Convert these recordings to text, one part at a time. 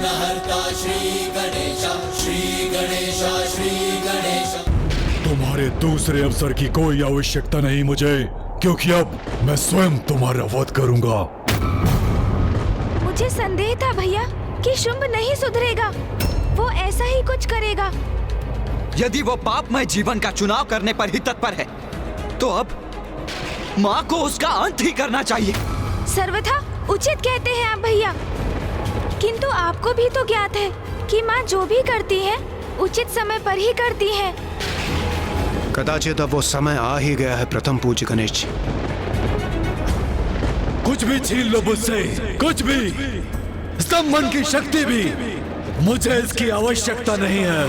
विघ्नहर्ता श्री गणेशा, श्री गणेशा, श्री गणेशा। तुम्हारे दूसरे अवसर की कोई आवश्यकता नहीं मुझे, क्योंकि अब मैं स्वयं तुम्हारा वध करूंगा। मुझे संदेह था भैया कि शुंभ नहीं सुधरेगा, वो ऐसा ही कुछ करेगा। यदि वो पापमय जीवन का चुनाव करने पर ही तत्पर है, तो अब माँ को उसका अंत ही करना चाहिए। सर्वथा उचित कहते हैं आप भैया, किंतु आपको भी तो ज्ञात है कि माँ जो भी करती है उचित समय पर ही करती है। कदाचित अब वो समय आ ही गया है प्रथम पूज्य गणेश जी। कुछ भी छीन लो मुझसे, कुछ भी, स्तंभन की शक्ति भी, मुझे इसकी आवश्यकता नहीं है।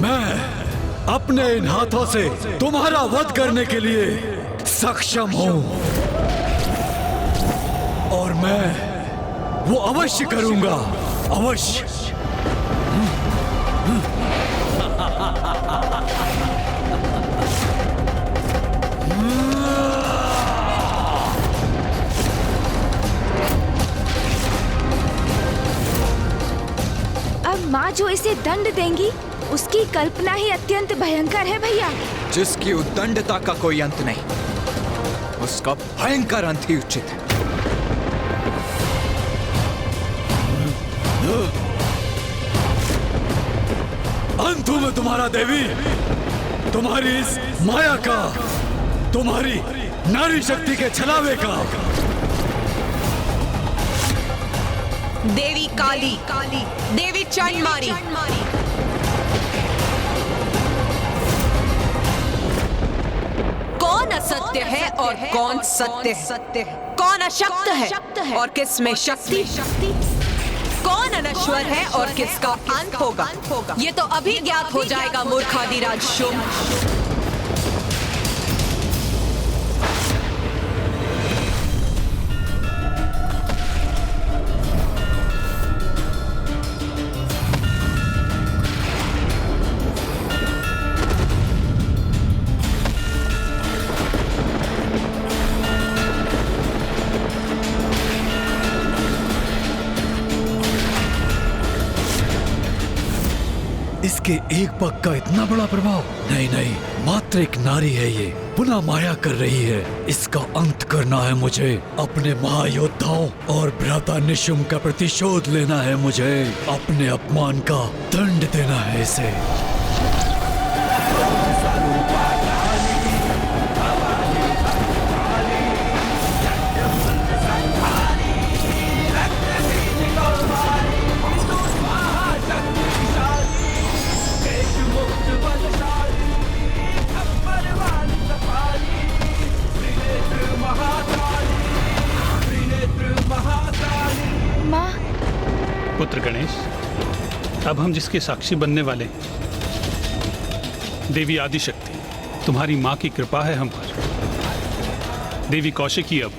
मैं अपने इन हाथों से तुम्हारा वध करने के लिए सक्षम हूं, और मैं वो अवश्य करूंगा, अवश्य। अब माँ जो इसे दंड देंगी उसकी कल्पना ही अत्यंत भयंकर है भैया। जिसकी उद्दंडता का कोई अंत नहीं, उसका भयंकर अंत ही उचित है। अंत हूं मैं तुम्हारा देवी, तुम्हारी इस माया का, तुम्हारी नारी शक्ति के छलावे का। देवी काली, देवी चंडमारी, कौन असत्य है और कौन सत्य है? कौन अशक्त है और किस में शक्ति? कौन अनश्वर है और किसका अंत होगा? ये तो अभी ज्ञात हो जाएगा मूर्खादिराज शुंभ। इसके एक पग का इतना बड़ा प्रभाव? नहीं नहीं, मात्र एक नारी है ये, पुनः माया कर रही है। इसका अंत करना है मुझे। अपने महायोद्धाओं और भ्राता निशुंभ का प्रतिशोध लेना है मुझे। अपने अपमान का दंड देना है इसे। पुत्र गणेश, अब हम जिसके साक्षी बनने वाले हैं, देवी आदिशक्ति, तुम्हारी मां की कृपा है हम पर। देवी कौशिकी अब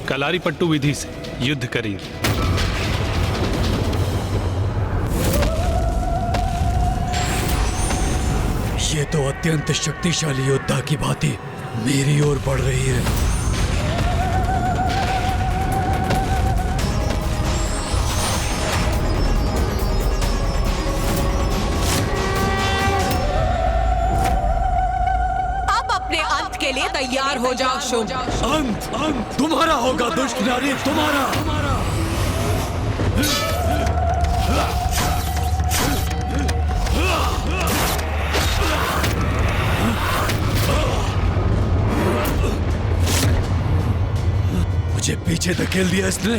कलारीपट्टू विधि से युद्ध करेंगी। ये तो अत्यंत शक्तिशाली योद्धा की भांति मेरी ओर बढ़ रही है। के लिए तैयार हो जाओ शुंभ। अंत तुम्हारा होगा दुष्ट नारी, तुम्हारा। मुझे पीछे धकेल दिया इसने।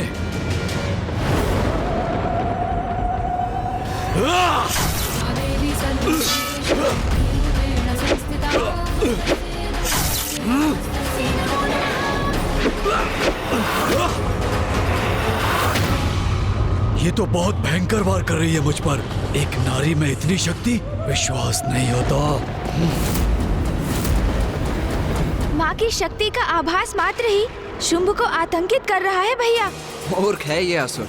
ये तो बहुत भयंकर वार कर रही है मुझ पर। एक नारी में इतनी शक्ति, विश्वास नहीं होता। माँ की शक्ति का आभास मात्र ही शुंभ को आतंकित कर रहा है भैया। मूर्ख है ये असुर,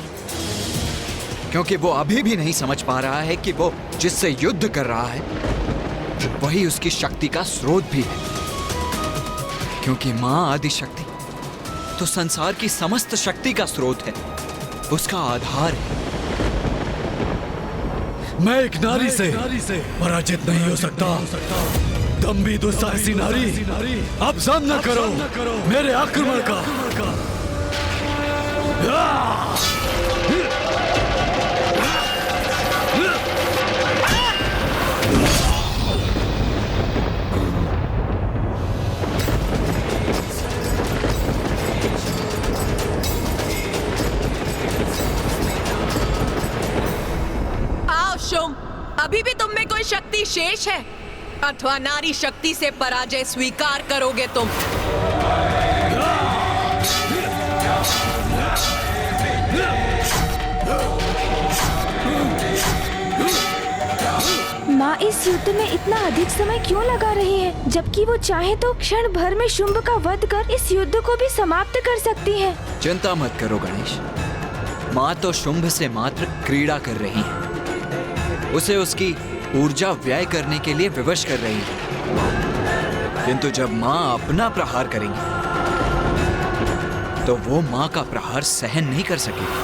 क्योंकि वो अभी भी नहीं समझ पा रहा है कि वो जिससे युद्ध कर रहा है वही उसकी शक्ति का स्रोत भी है। क्योंकि माँ आदिशक्ति तो संसार की समस्त शक्ति का स्रोत है, उसका आधार है। मैं एक नारी से पराजित नहीं हो सकता। तुम भी दुस्साहसी नारी, अब सामना करो मेरे आक्रमण का। आओ शुंभ, अभी भी तुम में कोई शक्ति शेष है, अथवा नारी शक्ति से पराजय स्वीकार करोगे तुम? माँ इस युद्ध में इतना अधिक समय क्यों लगा रही है, जबकि वो चाहे तो क्षण भर में शुंभ का वध कर इस युद्ध को भी समाप्त कर सकती है। चिंता मत करो गणेश, माँ तो शुंभ से मात्र क्रीड़ा कर रही है, उसे उसकी ऊर्जा व्यय करने के लिए विवश कर रही है। किंतु जब माँ अपना प्रहार करेंगी तो वो माँ का प्रहार सहन नहीं कर सकेगी।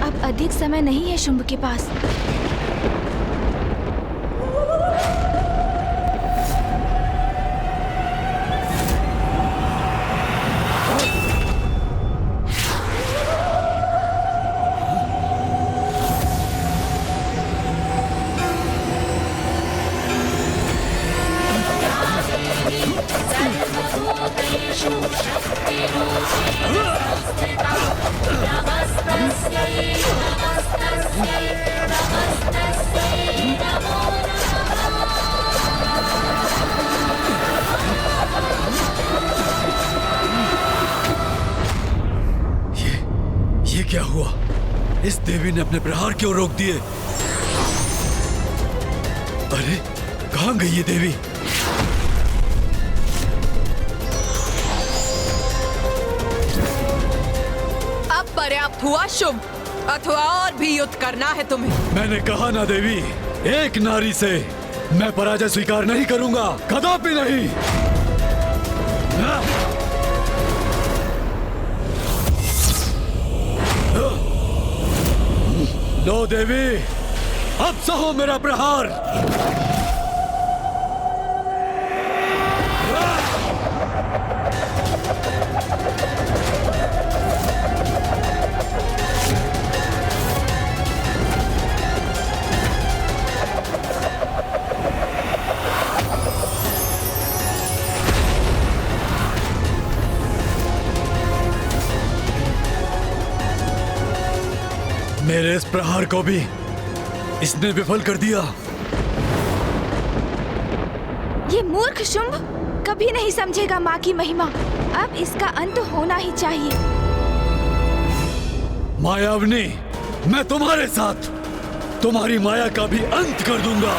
अब अधिक समय नहीं है शुंभ के पास। ये क्या हुआ? इस देवी ने अपने प्रहार क्यों रोक दिए? अरे कहाँ गई ये देवी? अब पर्याप्त हुआ शुंभ, अथवा और भी युद्ध करना है तुम्हें? मैंने कहा ना देवी, एक नारी से मैं पराजय स्वीकार नहीं करूंगा, कदापि नहीं। लो देवी, अब सहो मेरा प्रहार। मेरे इस प्रहार को भी इसने विफल कर दिया। ये मूर्ख शुंभ कभी नहीं समझेगा माँ की महिमा। अब इसका अंत होना ही चाहिए। मायावनी, मैं तुम्हारे साथ तुम्हारी माया का भी अंत कर दूंगा।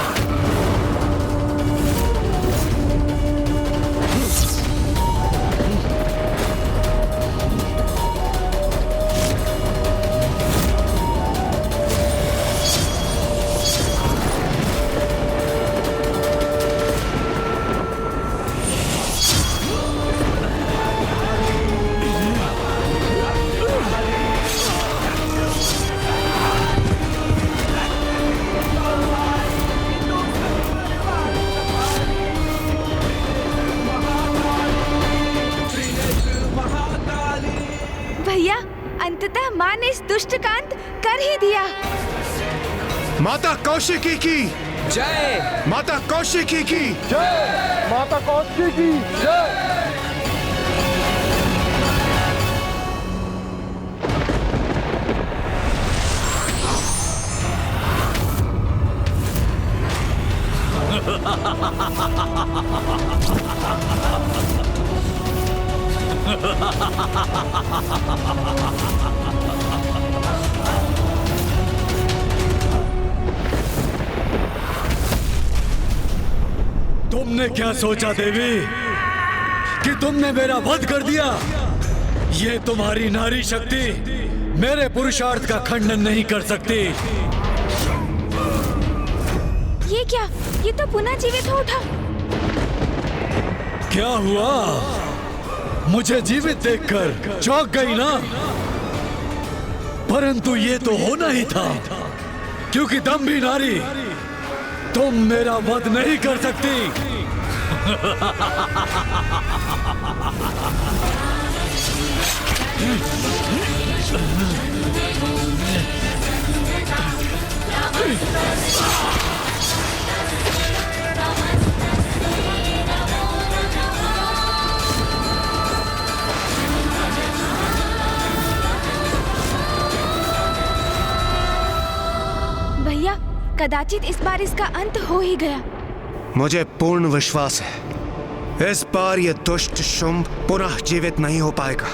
भैया, अंततः माँ ने इस दुष्ट का अंत कर ही दिया। माता कौशिकी की जय। माता कौशिकी की माता कौशिकी की जय। तुमने क्या सोचा देवी कि तुमने मेरा वध कर दिया? ये तुम्हारी नारी शक्ति मेरे पुरुषार्थ का खंडन नहीं कर सकती। ये क्या? ये तो पुनः जीवित हो उठा। क्या हुआ? मुझे जीवित देखकर चौंक गई ना? परंतु ये तो होना ही था, क्योंकि दम्भी नारी तुम मेरा वध नहीं कर सकती। भैया, कदाचित इस बार इसका अंत हो ही गया। मुझे पूर्ण विश्वास है इस बार ये दुष्ट शुंभ पुनः जीवित नहीं हो पाएगा।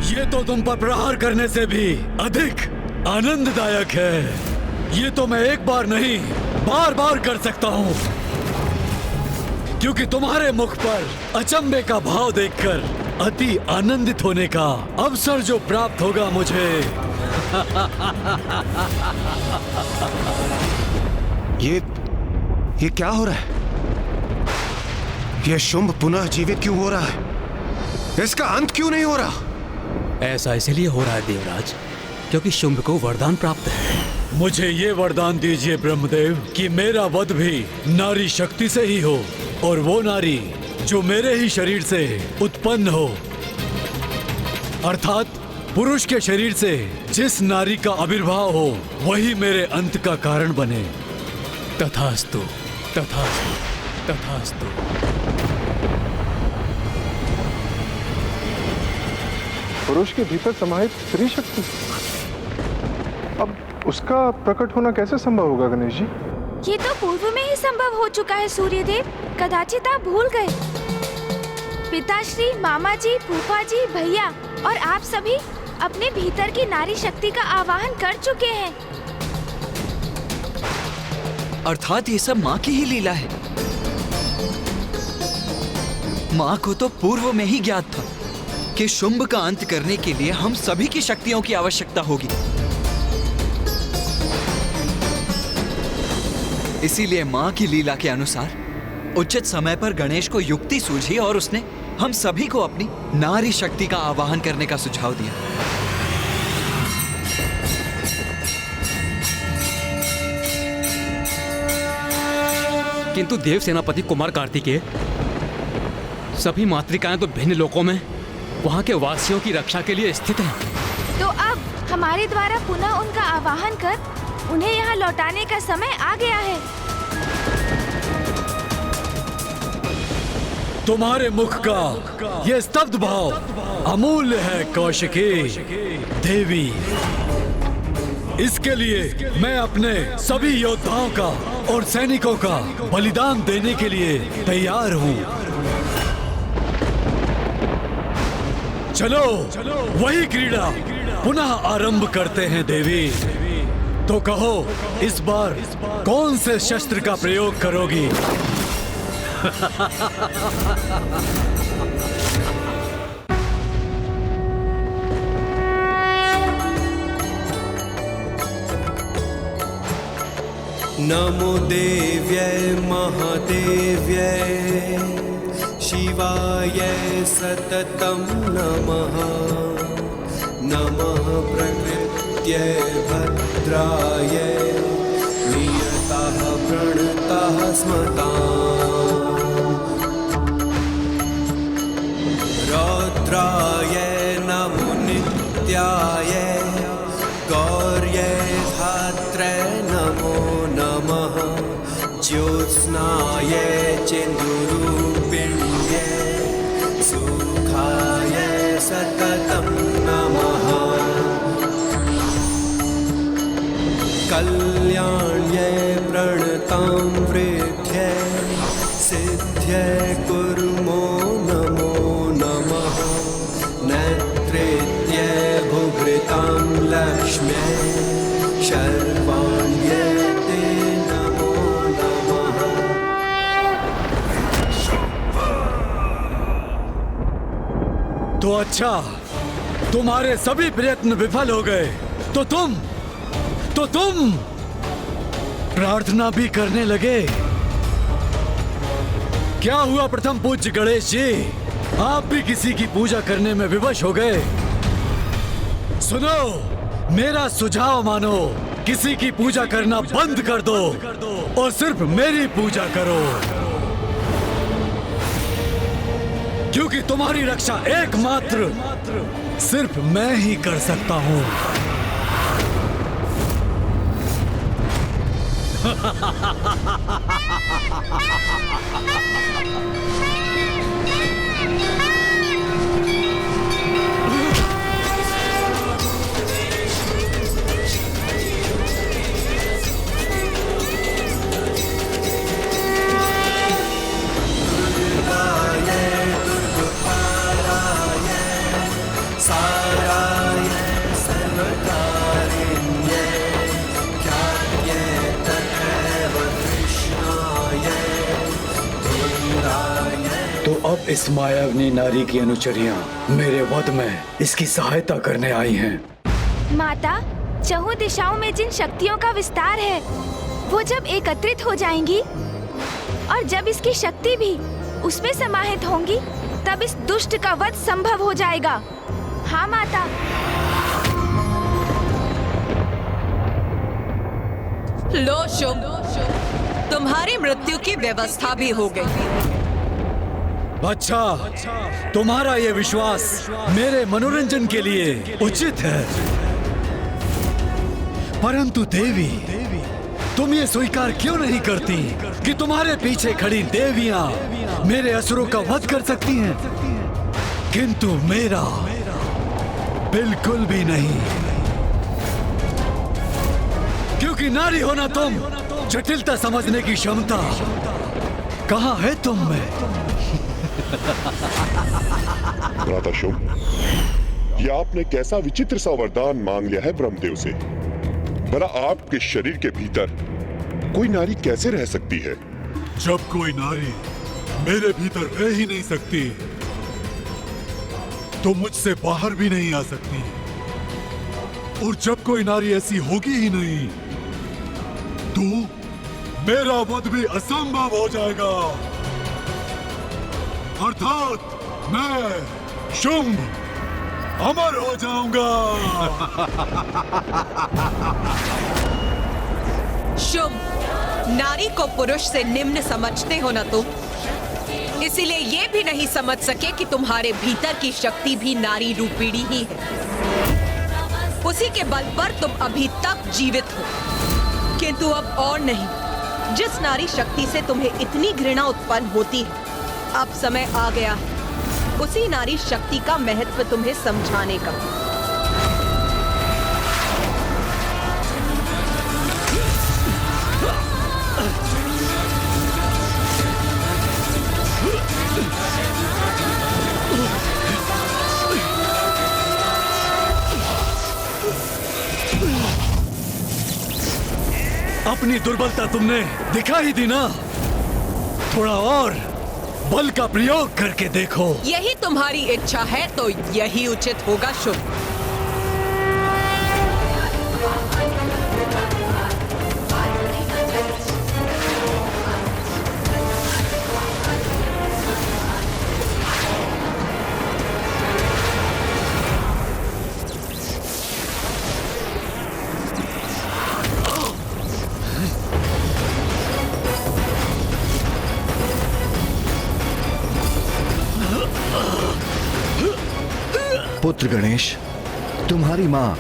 ये तो तुम पर प्रहार करने से भी अधिक आनंददायक है। ये तो मैं एक बार नहीं बार बार कर सकता हूँ, क्योंकि तुम्हारे मुख पर अचंभे का भाव देखकर अति आनंदित होने का अवसर जो प्राप्त होगा मुझे। ये क्या हो रहा है? ये शुंभ पुनः जीवित क्यों हो रहा है? इसका अंत क्यों नहीं हो रहा? ऐसा इसलिए हो रहा है देवराज, क्योंकि शुंभ को वरदान प्राप्त है। मुझे ये वरदान दीजिए ब्रह्मदेव कि मेरा वध भी नारी शक्ति से ही हो, और वो नारी जो मेरे ही शरीर से उत्पन्न हो, अर्थात पुरुष के शरीर से जिस नारी का आविर्भाव हो वही मेरे अंत का कारण बने। तथास्तु, तथास्तु, तथास्तु। पुरुष के भीतर समाहित स्त्री शक्ति, अब उसका प्रकट होना कैसे संभव होगा गणेश जी? ये तो पूर्व में ही संभव हो चुका है सूर्यदेव, कदाचित आप भूल गए। पिताश्री, मामा जी, फूफा जी, भैया और आप सभी अपने भीतर की नारी शक्ति का आवाहन कर चुके हैं। अर्थात ये सब माँ की ही लीला है। माँ को तो पूर्व में ही ज्ञात था कि शुंभ का अंत करने के लिए हम सभी की शक्तियों की आवश्यकता होगी। इसीलिए माँ की लीला के अनुसार उचित समय पर गणेश को युक्ति सूझी और उसने हम सभी को अपनी नारी शक्ति का आवाहन करने का सुझाव दिया। किंतु देव सेनापति कुमार कार्तिकेय, सभी मातृकाएं तो भिन्न लोकों में वहां के वासियों की रक्षा के लिए स्थित हैं। तो अब हमारे द्वारा पुनः उनका आवाहन कर उन्हें यहाँ लौटाने का समय आ गया है। तुम्हारे मुख का ये स्तब्ध भाव अमूल्य है कौशिकी देवी। इसके लिए मैं अपने सभी योद्धाओं का और सैनिकों का बलिदान देने के लिए तैयार हूँ। चलो वही क्रीड़ा पुनः आरंभ करते हैं देवी। तो कहो इस बार कौन से शस्त्र का प्रयोग करोगी? नमो देव्यै महादेव्यै शिवाय सततं नमः। नमः प्रकृत्यै भद्राय नियतः प्रणतः स्मताम्। चिन्दुरूपिण्ये सुखाय सततं नमः कल्याण्ये प्रणतां वृद्ध्यै सिद्ध्यै कुर्मो नमो नमः नेत्रेत्यै भुभृतां लक्ष्म्यै शर्वाण्यै ते नमो नमः। तो अच्छा, तुम्हारे सभी प्रयत्न विफल हो गए तो तुम प्रार्थना भी करने लगे। क्या हुआ प्रथम पूज्य गणेश जी, आप भी किसी की पूजा करने में विवश हो गए? सुनो, मेरा सुझाव मानो, किसी की पूजा करना बंद कर दो और सिर्फ मेरी पूजा करो, क्योंकि तुम्हारी रक्षा एकमात्र सिर्फ मैं ही कर सकता हूं। तो अब इस मायाविनी नारी की अनुचरियां मेरे वध में इसकी सहायता करने आई हैं। माता, चहुं दिशाओं में जिन शक्तियों का विस्तार है वो जब एकत्रित हो जाएंगी और जब इसकी शक्ति भी उसमें समाहित होंगी तब इस दुष्ट का वध संभव हो जाएगा। हाँ माता। लो शुभ, तुम्हारी मृत्यु की व्यवस्था भी हो गई। अच्छा, तुम्हारा ये विश्वास मेरे मनोरंजन के लिए उचित है, परंतु देवी, तुम ये स्वीकार क्यों नहीं करती कि तुम्हारे पीछे खड़ी देवियां मेरे असुरों का वध कर सकती हैं, किंतु मेरा बिल्कुल भी नहीं, क्योंकि नारी होना तुम, जटिलता समझने की क्षमता कहाँ है तुम में? भ्राता शुभ, ये आपने कैसा विचित्र सा वरदान मांग लिया है ब्रह्मदेव से। भला आपके शरीर के भीतर कोई नारी कैसे रह सकती है? जब कोई नारी मेरे भीतर रह ही नहीं सकती तो मुझसे बाहर भी नहीं आ सकती, और जब कोई नारी ऐसी होगी ही नहीं तो मेरा वध भी असंभव हो जाएगा, अर्थात मैं शुंभ अमर हो जाऊंगा। शुभ, नारी को पुरुष से निम्न समझते हो ना तुम, इसीलिए ये भी नहीं समझ सके कि तुम्हारे भीतर की शक्ति भी नारी रूपिणी ही है। उसी के बल पर तुम अभी तक जीवित हो, किंतु अब और नहीं। जिस नारी शक्ति से तुम्हें इतनी घृणा उत्पन्न होती है, अब समय आ गया है उसी नारी शक्ति का महत्व तुम्हें समझाने का। अपनी दुर्बलता तुमने दिखा ही दी ना, थोड़ा और बल का प्रयोग करके देखो। यही तुम्हारी इच्छा है तो यही उचित होगा शुभ। पुत्र गणेश, तुम्हारी माँ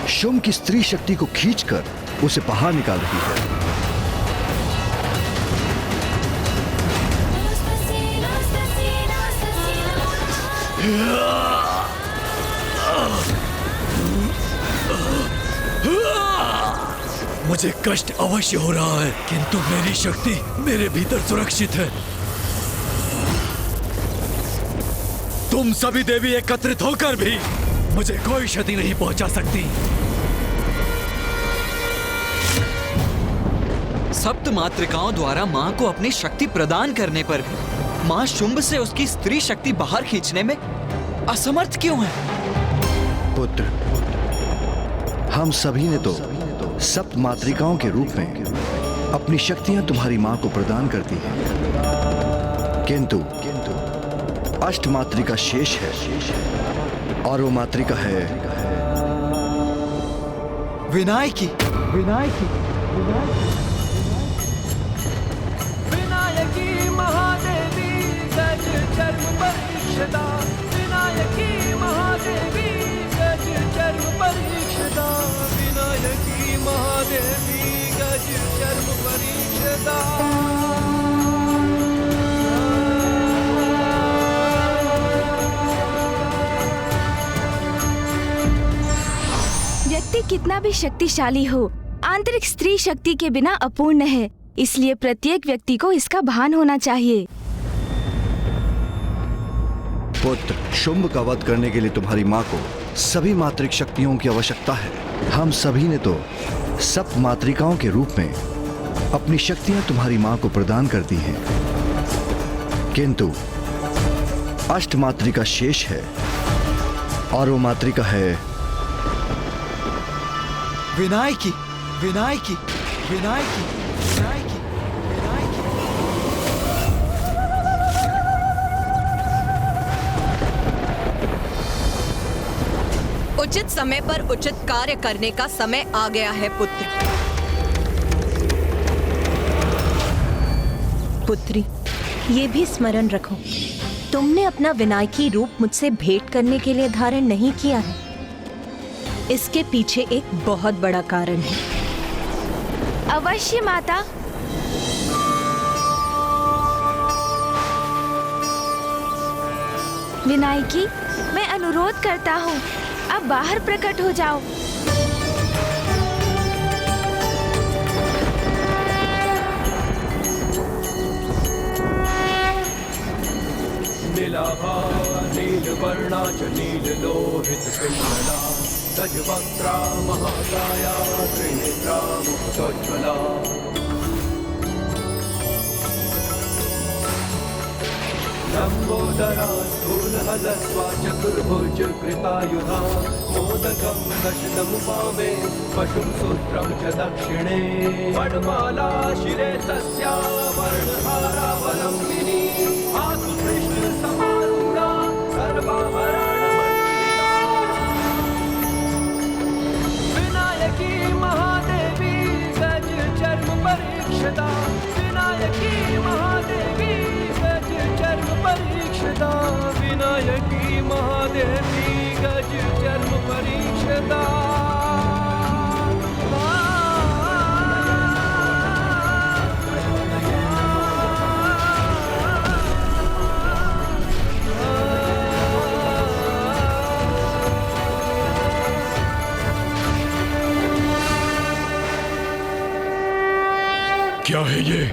शुंभ की स्त्री शक्ति को खींचकर उसे बाहर निकाल रही है। मुझे कष्ट अवश्य हो रहा है, किंतु मेरी शक्ति मेरे भीतर सुरक्षित है। तुम सभी देवी एकत्रित होकर भी मुझे कोई क्षति नहीं पहुंचा सकती। सप्त मातृकाओं द्वारा माँ को अपनी शक्ति प्रदान करने पर भी माँ शुंभ से उसकी स्त्री शक्ति बाहर खींचने में असमर्थ क्यों है? पुत्र, हम सभी ने तो सप्त मातृकाओं के रूप में अपनी शक्तियां तुम्हारी मां को प्रदान कर दी हैं, किंतु अष्ट मातृका शेष है, और वो मातृका है विनायकी। विनायकी महादेवी गज चर्म परीक्षदा, विनायकी महादेवी गज चर्म परीक्षदा, विनायकी महादेवी गज चर्म परीक्षदा। व्यक्ति कितना भी शक्तिशाली हो, आंतरिक स्त्री शक्ति के बिना अपूर्ण है। इसलिए प्रत्येक व्यक्ति को इसका भान होना चाहिए। पुत्र, शुंभ का वध करने के लिए तुम्हारी मां को सभी मातृक शक्तियों की आवश्यकता है। हम सभी ने तो सप्त मातृकाओं के रूप में अपनी शक्तियां तुम्हारी मां को प्रदान कर दी हैं, किंतु अष्ट मातृका शेष है, और वो मातृका है विनायकी। विनायकी विनायकी विनायकी विनायकी। उचित समय पर उचित कार्य करने का समय आ गया है पुत्र। पुत्री, ये भी स्मरण रखो, तुमने अपना विनायकी रूप मुझसे भेंट करने के लिए धारण नहीं किया है। इसके पीछे एक बहुत बड़ा कारण है। अवश्य माता। विनायकी, मैं अनुरोध करता हूँ, अब बाहर प्रकट हो जाओ। नीलाभा नीलवर्णा च नीललोहित पिङ्गला, गजवक्त्रा महाकाया त्रिनेत्रा मुक्तोज्ज्वला। लम्बोदरा स्थूलहलस्वा चतुर्भुज कृतायुधा, मोदकं दशनमुपामे पशुं सूत्रं च दक्षिणे। वनमाला शिरे तस्या वर्णहारावलम्बिनी, आतु कृष्णसमारूढा सर्वाभरणमण्डिता। विनायकी महादेवी गज चर्म परीक्षदा, विनायकी महादेवी गज चर्म परीक्षदा, विनायकी महादेवी गज चर्म परीक्षदा। क्या है ये?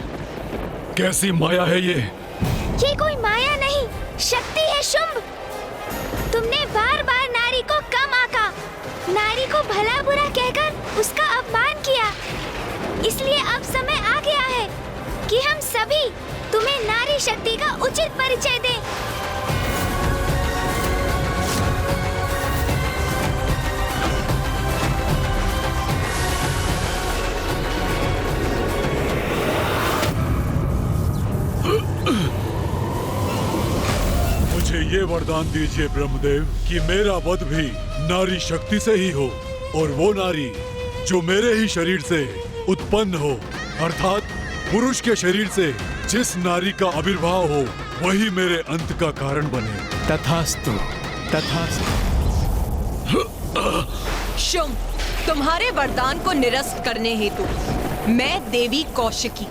कैसी माया है ये? ये कोई माया नहीं, शक्ति है शुंभ। तुमने बार बार नारी को कम आंका, नारी को भला बुरा कहकर उसका अपमान किया। इसलिए अब समय आ गया है कि हम सभी तुम्हें नारी शक्ति का उचित परिचय दें। मुझे ये वरदान दीजिए ब्रह्मदेव कि मेरा वध भी नारी शक्ति से ही हो, और वो नारी जो मेरे ही शरीर से उत्पन्न हो, अर्थात पुरुष के शरीर से जिस नारी का आविर्भाव हो, वही मेरे अंत का कारण बने। तथास्तु तथास्तु। शुंभ, तुम्हारे वरदान को निरस्त करने हेतु मैं देवी कौशिकी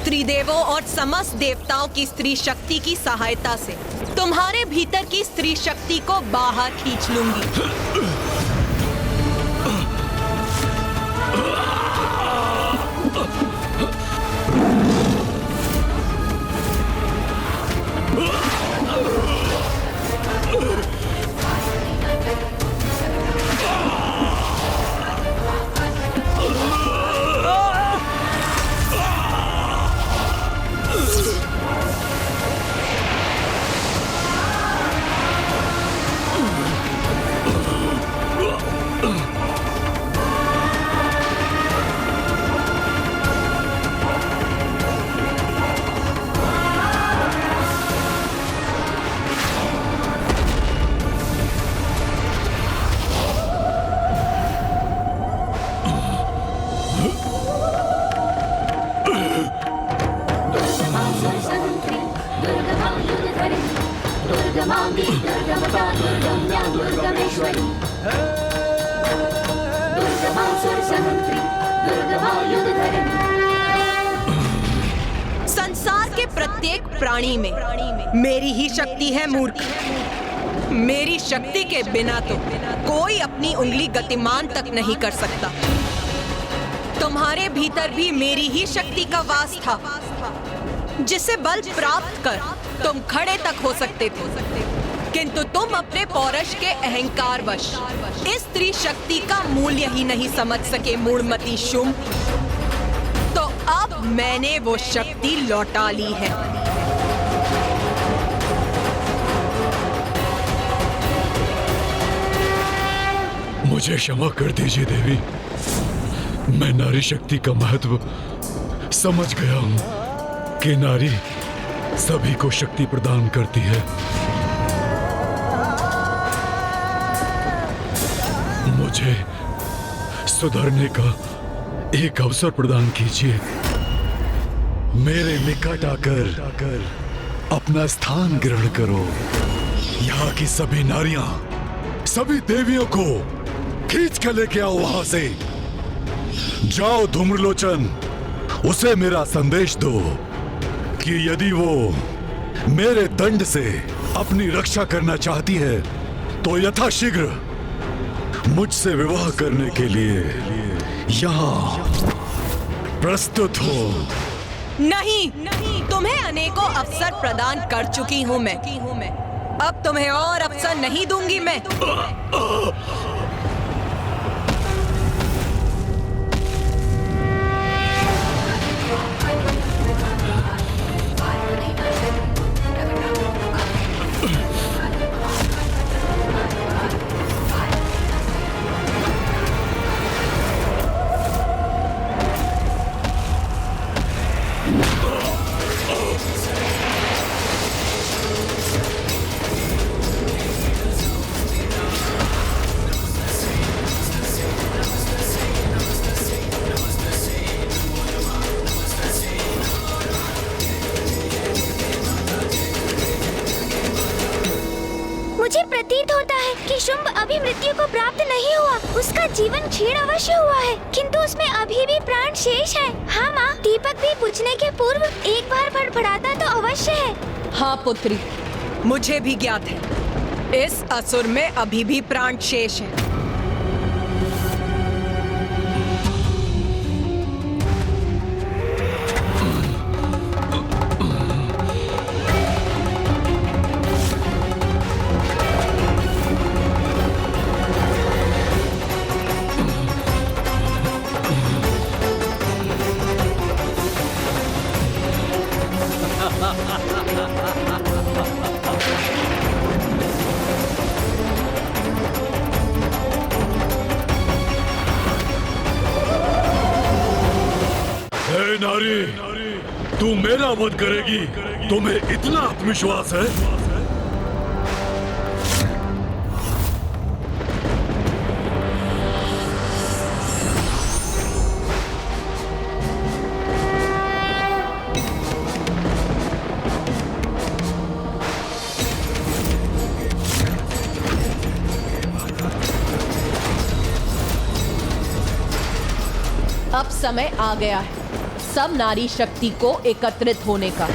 स्त्री देवों और समस्त देवताओं की स्त्री शक्ति की सहायता से तुम्हारे भीतर की स्त्री शक्ति को बाहर खींच लूंगी। संसार के प्रत्येक प्राणी में मेरी ही शक्ति है मूर्ति। मेरी शक्ति के बिना तो कोई अपनी उंगली गतिमान तक नहीं कर सकता। तुम्हारे भीतर भी मेरी ही शक्ति का वास था, जिसे बल प्राप्त कर तुम खड़े तक हो सकते थे, किंतु तुम अपने पौरुष के अहंकारवश इस स्त्री शक्ति का मूल्य ही नहीं समझ सके मूढ़मती शुंभ। तो अब मैंने वो शक्ति लौटा ली है। मुझे क्षमा कर दीजिए देवी, मैं नारी शक्ति का महत्व समझ गया हूं कि नारी सभी को शक्ति प्रदान करती है। मुझे सुधरने का एक अवसर प्रदान कीजिए। मेरे निकट आकर अपना स्थान ग्रहण करो। यहाँ की सभी नारियां, सभी देवियों को खींच के लेके आओ वहां से। जाओ धूम्रलोचन, उसे मेरा संदेश दो कि यदि वो मेरे दंड से अपनी रक्षा करना चाहती है तो यथाशीघ्र मुझसे विवाह करने के लिए यहाँ प्रस्तुत हो। नहीं, तुम्हें अनेकों अवसर प्रदान कर चुकी हूँ मैं। अब तुम्हें और अवसर नहीं दूंगी मैं। मुझे प्रतीत होता है कि शुंभ अभी मृत्यु को प्राप्त नहीं हुआ। उसका जीवन क्षीण अवश्य हुआ है, किंतु उसमें अभी भी प्राण शेष है। हाँ माँ, दीपक भी बुझने के पूर्व एक बार फड़फड़ाता तो अवश्य है। हाँ पुत्री, मुझे भी ज्ञात है, इस असुर में अभी भी प्राण शेष है। नारी, तू मेरा वध करेगी? तुम्हें इतना आत्मविश्वास है? अब समय आ गया है सब नारी शक्ति को एकत्रित होने का।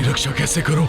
रक्षा कैसे करूं?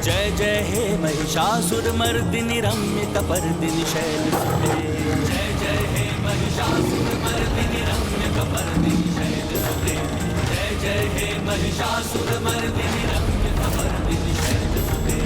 जय जय हे महिषासुर मर्दिनी रम्य कपर्दिनी शैलसुते। जय जय हे महिषासुर मर्दिनी रम्य कपर्दिनी शैलसुते। जय जय हे महिषासुर मर्दिनी रम्य कपर्दिनी शैलसुते।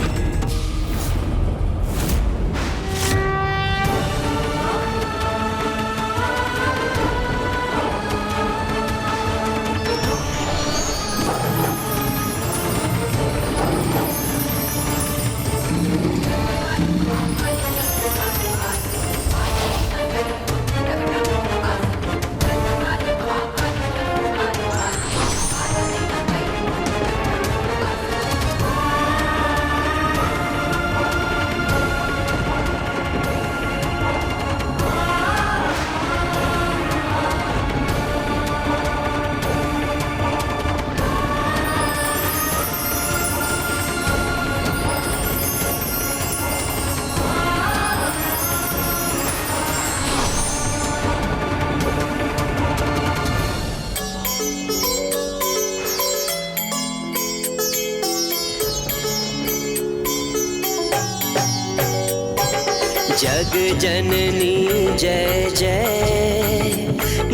जग जननी जय जय,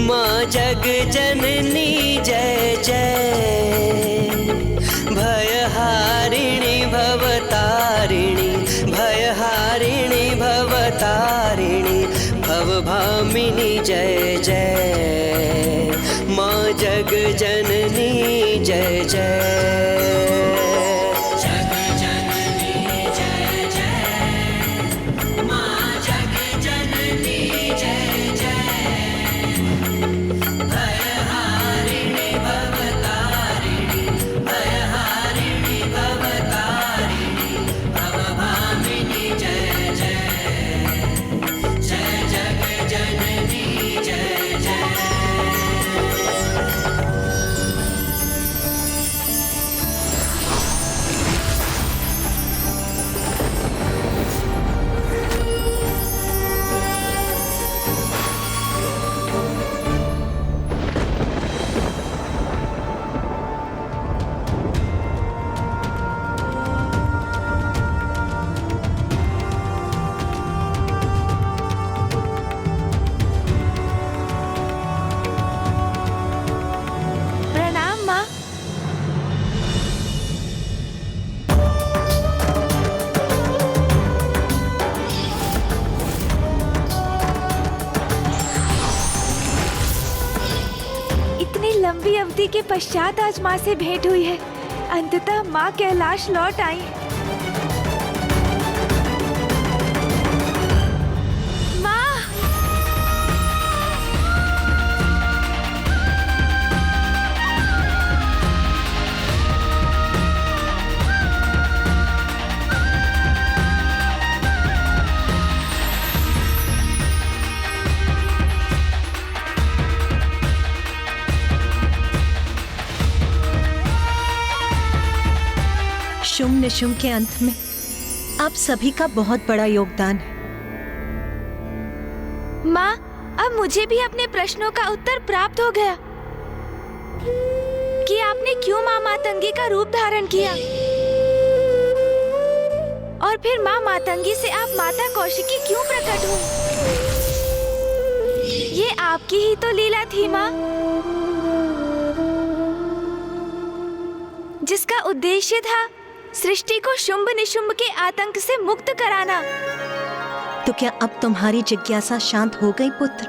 माँ जग जननी जय जय। भयहारिणी भवतारिणी, भयहारिणी भवतारिणी, भवभामिनी जय जय। माँ जग जननी जय जय। जय जय लंबी अवधि के पश्चात आज माँ से भेंट हुई है। अंततः माँ कैलाश लौट आई। माँ! शुंभ निशुंभ के अंत में आप सभी का बहुत बड़ा योगदान है। माँ, अब मुझे भी अपने प्रश्नों का उत्तर प्राप्त हो गया कि आपने क्यों माँ मातंगी का रूप धारण किया और फिर माँ मातंगी से आप माता कौशिकी क्यों प्रकट हुई। ये आपकी ही तो लीला थी माँ, जिसका उद्देश्य था सृष्टि को शुंभ निशुंभ के आतंक से मुक्त कराना। तो क्या अब तुम्हारी जिज्ञासा शांत हो गई पुत्र?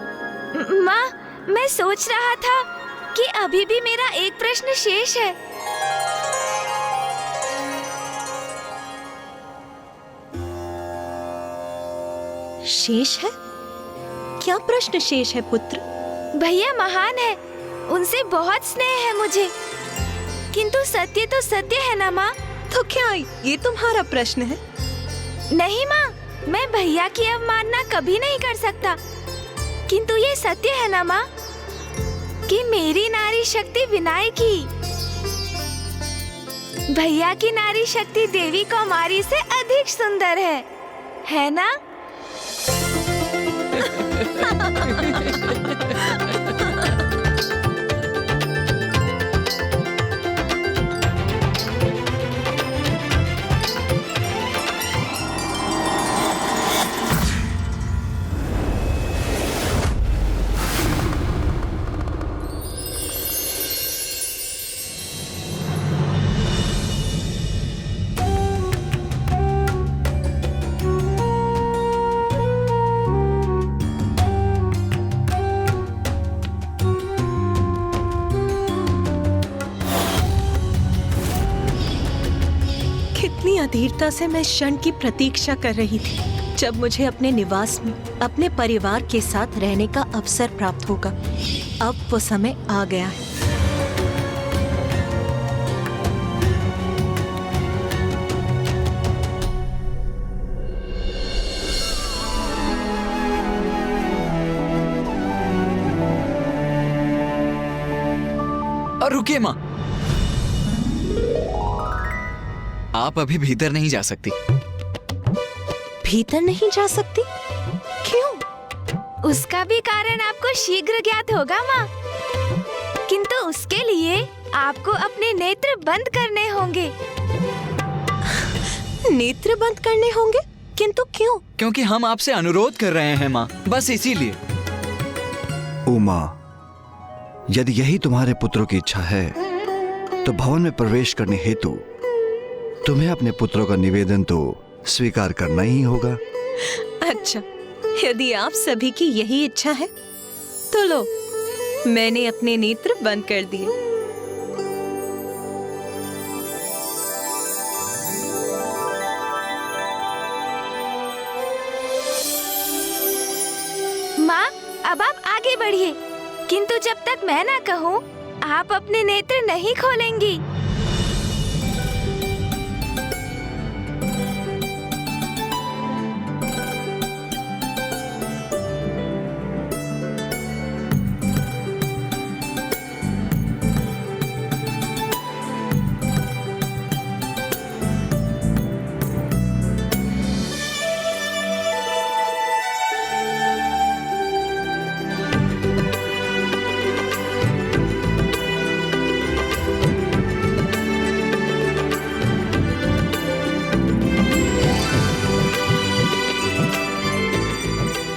माँ, मैं सोच रहा था कि अभी भी मेरा एक प्रश्न शेष है। शेष है? क्या प्रश्न शेष है पुत्र? भैया महान है, उनसे बहुत स्नेह है मुझे, किंतु सत्य तो सत्य है ना माँ। तो क्या ये तुम्हारा प्रश्न है? नहीं माँ, मैं भैया की अवमानना कभी नहीं कर सकता, किंतु ये सत्य है ना माँ कि मेरी नारी शक्ति विनायक की, भैया की नारी शक्ति देवी कौमारी से अधिक सुंदर है ना? अधीरता से मैं क्षण की प्रतीक्षा कर रही थी जब मुझे अपने निवास में अपने परिवार के साथ रहने का अवसर प्राप्त होगा। अब वो समय आ गया है। और रुकिए माँ, आप अभी भीतर नहीं जा सकती। भीतर नहीं जा सकती? क्यों? उसका भी कारण आपको शीघ्र ज्ञात होगा माँ, किंतु उसके लिए आपको अपने नेत्र बंद करने होंगे। नेत्र बंद करने होंगे? किंतु क्यों? क्योंकि हम आपसे अनुरोध कर रहे हैं माँ, बस इसीलिए। उमा, यदि यही तुम्हारे पुत्रों की इच्छा है तो भवन में प्रवेश करने हेतु तुम्हें अपने पुत्रों का निवेदन तो स्वीकार करना ही होगा। अच्छा, यदि आप सभी की यही इच्छा है तो लो, मैंने अपने नेत्र बंद कर दिए। माँ, अब आप आगे बढ़िए, किंतु जब तक मैं ना कहूँ आप अपने नेत्र नहीं खोलेंगी।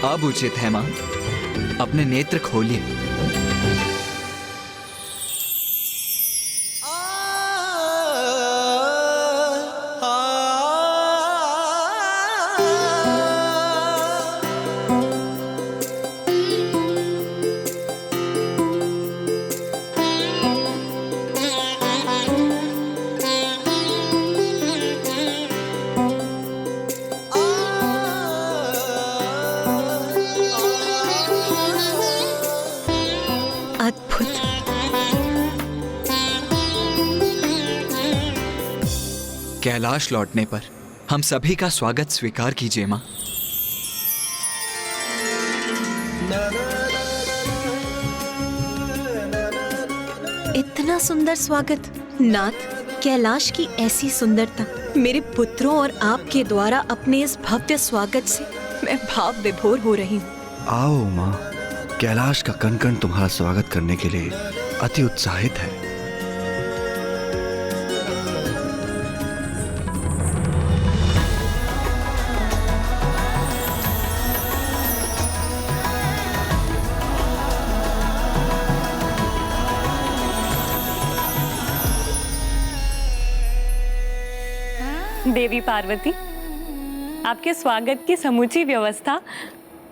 अब उचित है माँ, अपने नेत्र खोलिए। अद्भुत। कैलाश लौटने पर हम सभी का स्वागत स्वीकार कीजिए माँ। इतना सुंदर स्वागत नाथ। कैलाश की ऐसी सुंदरता, मेरे पुत्रों और आपके द्वारा अपने इस भव्य स्वागत से मैं भाव विभोर हो रही हूँ। आओ माँ, कैलाश का कण कण तुम्हारा स्वागत करने के लिए अति उत्साहित है। देवी पार्वती, आपके स्वागत की समूची व्यवस्था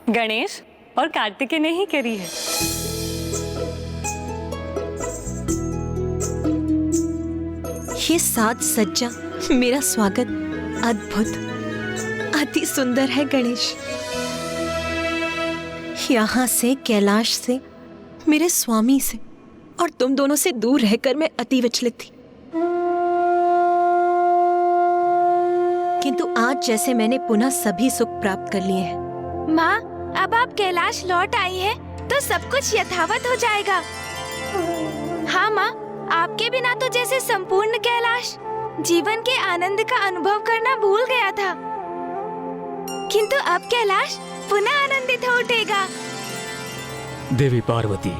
गणेश और कार्तिकेय ने ही करी है। ये साज सज्जा, मेरा स्वागत अद्भुत, अति सुंदर है गणेश। यहाँ से, कैलाश से, मेरे स्वामी से और तुम दोनों से दूर रहकर मैं अति विचलित थी। किंतु आज जैसे मैंने पुनः सभी सुख प्राप्त कर लिए हैं। माँ, अब आप कैलाश लौट आई हैं, तो सब कुछ यथावत हो जाएगा। हाँ माँ, आपके बिना तो जैसे संपूर्ण कैलाश जीवन के आनंद का अनुभव करना भूल गया था, किंतु अब कैलाश पुनः आनंदित हो उठेगा। देवी पार्वती,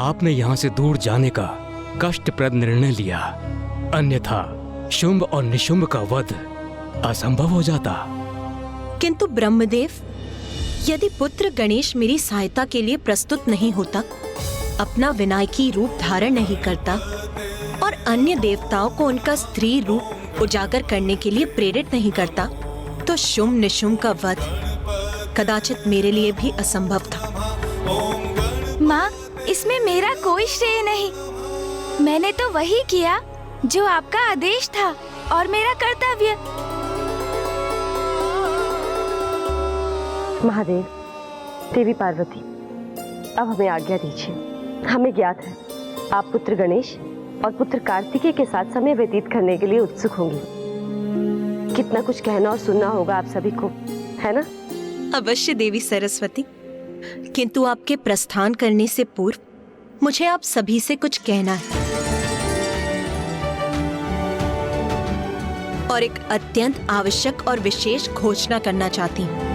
आपने यहाँ से दूर जाने का कष्टप्रद निर्णय लिया, अन्यथा शुंभ और निशुंभ का वध असंभव हो जाता। किंतु ब्रह्मदेव, यदि पुत्र गणेश मेरी सहायता के लिए प्रस्तुत नहीं होता, अपना विनायकी रूप धारण नहीं करता और अन्य देवताओं को उनका स्त्री रूप उजागर करने के लिए प्रेरित नहीं करता, तो शुंभ निशुंभ का वध कदाचित मेरे लिए भी असंभव था। माँ, इसमें मेरा कोई श्रेय नहीं। मैंने तो वही किया जो आपका आदेश था और मेरा कर्तव्य। महादेव, देवी पार्वती, अब हमें आज्ञा दीजिए। हमें ज्ञात है आप पुत्र गणेश और पुत्र कार्तिकेय के साथ समय व्यतीत करने के लिए उत्सुक होंगी। कितना कुछ कहना और सुनना होगा आप सभी को, है ना? अवश्य देवी सरस्वती, किंतु आपके प्रस्थान करने से पूर्व मुझे आप सभी से कुछ कहना है और एक अत्यंत आवश्यक और विशेष घोषणा करना चाहती हूँ।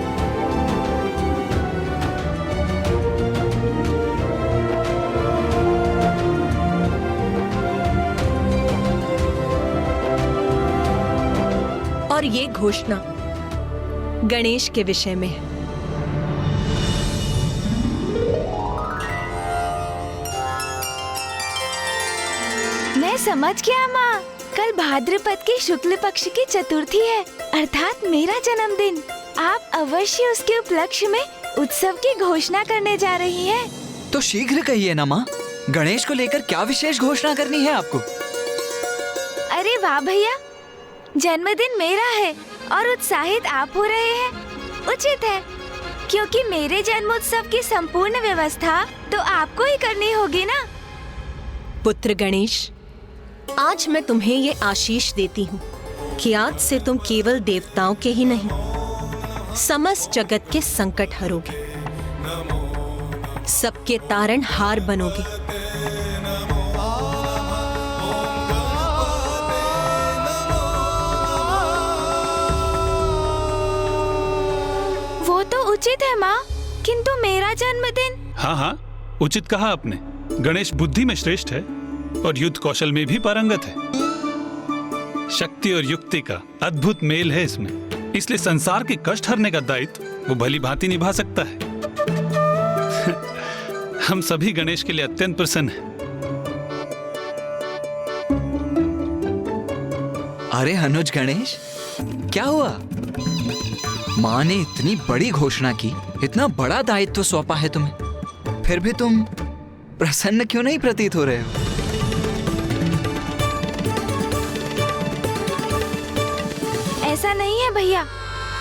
और ये घोषणा गणेश के विषय में है। मैं समझ गया माँ, कल भाद्रपद की शुक्ल पक्ष की चतुर्थी है, अर्थात मेरा जन्मदिन। आप अवश्य उसके उपलक्ष्य में उत्सव की घोषणा करने जा रही हैं। तो शीघ्र कहिए ना माँ, गणेश को लेकर क्या विशेष घोषणा करनी है आपको? अरे वाह भैया, जन्मदिन मेरा है और उत्साहित आप हो रहे हैं। उचित है, क्योंकि मेरे जन्मोत्सव की संपूर्ण व्यवस्था तो आपको ही करनी होगी ना। पुत्र गणेश, आज मैं तुम्हें ये आशीष देती हूँ कि आज से तुम केवल देवताओं के ही नहीं, समस्त जगत के संकट हरोगे, सबके तारणहार बनोगे। वो तो उचित है माँ, किंतु मेरा जन्मदिन। हाँ हाँ, उचित कहा आपने। गणेश बुद्धि में श्रेष्ठ है और युद्ध कौशल में भी पारंगत है। शक्ति और युक्ति का अद्भुत मेल है इसमें, इसलिए संसार के कष्ट हरने का दायित्व वो भली भांति निभा सकता है। हम सभी गणेश के लिए अत्यंत प्रसन्न हैं। अरे अनुज गणेश, क्या हुआ? माँ ने इतनी बड़ी घोषणा की, इतना बड़ा दायित्व सौंपा है तुम्हें, फिर भी तुम प्रसन्न क्यों नहीं प्रतीत हो रहे हो? ऐसा नहीं है भैया,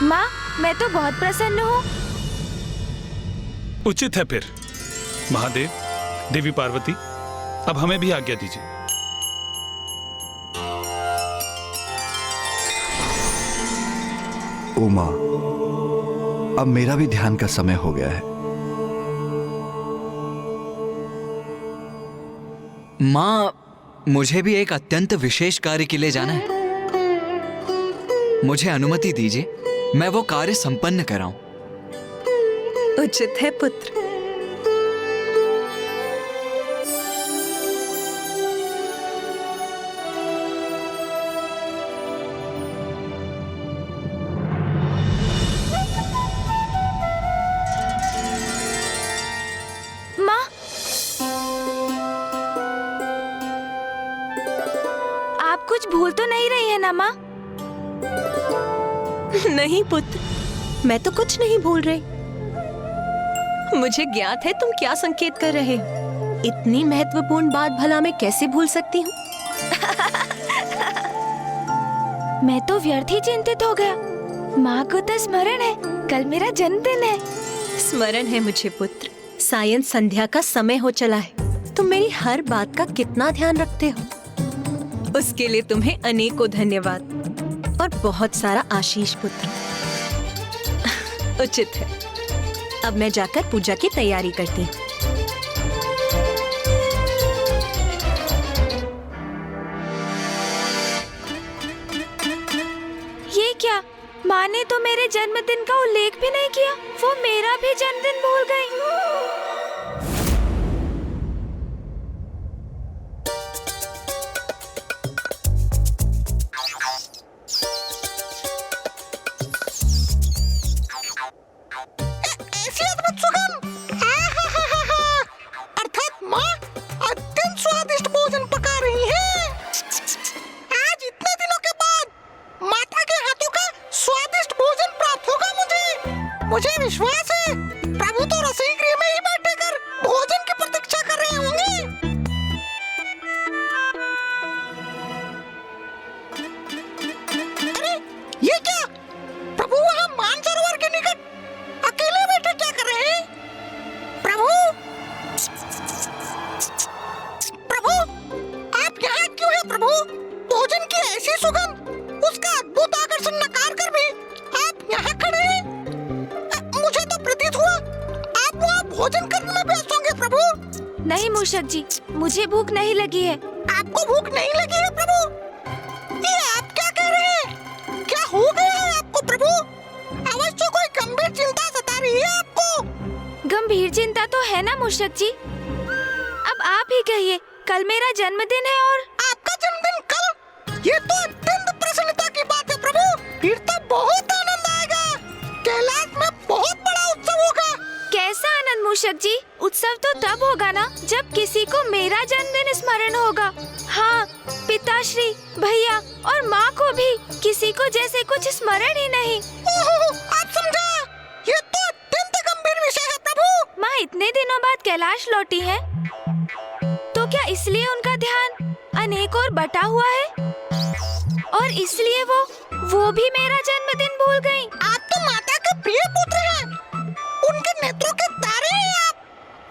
माँ मैं तो बहुत प्रसन्न हूँ। उचित है फिर। महादेव, देवी पार्वती, अब हमें भी आज्ञा दीजिए। उमा, अब मेरा भी ध्यान का समय हो गया है। माँ, मुझे भी एक अत्यंत विशेष कार्य के लिए जाना है। मुझे अनुमति दीजिए, मैं वो कार्य संपन्न कराऊं। उचित है पुत्र। माँ, आप कुछ भूल तो नहीं रही है ना माँ? नहीं पुत्र, मैं तो कुछ नहीं भूल रही। मुझे ज्ञात है तुम क्या संकेत कर रहे हो। इतनी महत्वपूर्ण बात भला मैं कैसे भूल सकती हूँ? मैं तो व्यर्थ ही चिंतित हो गया। माँ को तो स्मरण है, कल मेरा जन्मदिन है। स्मरण है मुझे पुत्र। सायं संध्या का समय हो चला है। तुम मेरी हर बात का कितना ध्यान रखते हो। उसके लिए तुम्हें अनेकों धन्यवाद और बहुत सारा आशीष पुत्र। उचित है। अब मैं जाकर पूजा की तैयारी करती हूँ। ये क्या? माँ ने तो मेरे जन्मदिन का उल्लेख भी नहीं किया। वो मेरा भी जन्मदिन भूल गई। ऐसी अद्भुत सुगंध! अर्थात माँ अत्यंत स्वादिष्ट भोजन पका रही है। आज इतने दिनों के बाद माता के हाथों का स्वादिष्ट भोजन प्राप्त होगा मुझे विश्वास है प्रभु तो रसोई गृह में ही बैठे कर भोजन की प्रतीक्षा कर रहे होंगे। अरे ये क्या? प्रभु वहाँ मानसरोवर के निकट अकेले बैठे क्या कर रहे हैं? प्रभु, प्रभु, आप यहाँ क्यों हैं प्रभु? भोजन की ऐसी सुगंध, उसका अद्भुत आकर्षण नकार कर भी आप यहाँ खड़े हैं। मुझे तो प्रतीत हुआ आप वहाँ भोजन करने में व्यस्त होंगे प्रभु। नहीं मूषक जी, मुझे भूख नहीं लगी है। आपको भूख नहीं लगी है प्रभु? ये आप क्या कह रहे हैं? क्या हो गया है आपको प्रभु? अवश्य कोई गंभीर चिंता सता रही है आपको। गंभीर चिंता तो है ना मूषक जी। अब आप ही कहिए, कल मेरा जन्मदिन है और आपका जन्मदिन कल? ये तो अत्यंत प्रसन्नता की बात है प्रभु। फिर तो बहुत आनंद आएगा। कैलाश में बहुत बड़ा उत्सव होगा। कैसा आनंद मूषक जी? उत्सव तो तब होगा ना जब किसी को मेरा जन्मदिन स्मरण होगा। हाँ, पिताश्री, भैया और माँ को भी किसी को जैसे कुछ स्मरण ही नहीं। ओहो, आप समझा? ये तो अत्यंत गंभीर विषय है प्रभु। माँ इतने दिनों बाद कैलाश लौटी है, तो क्या इसलिए उनका ध्यान अनेक और बटा हुआ है और इसलिए वो भी मेरा जन्मदिन भूल गई? आप तो माता के प्रिय पुत्र हैं। उनके नेत्रों के तारे हैं आप।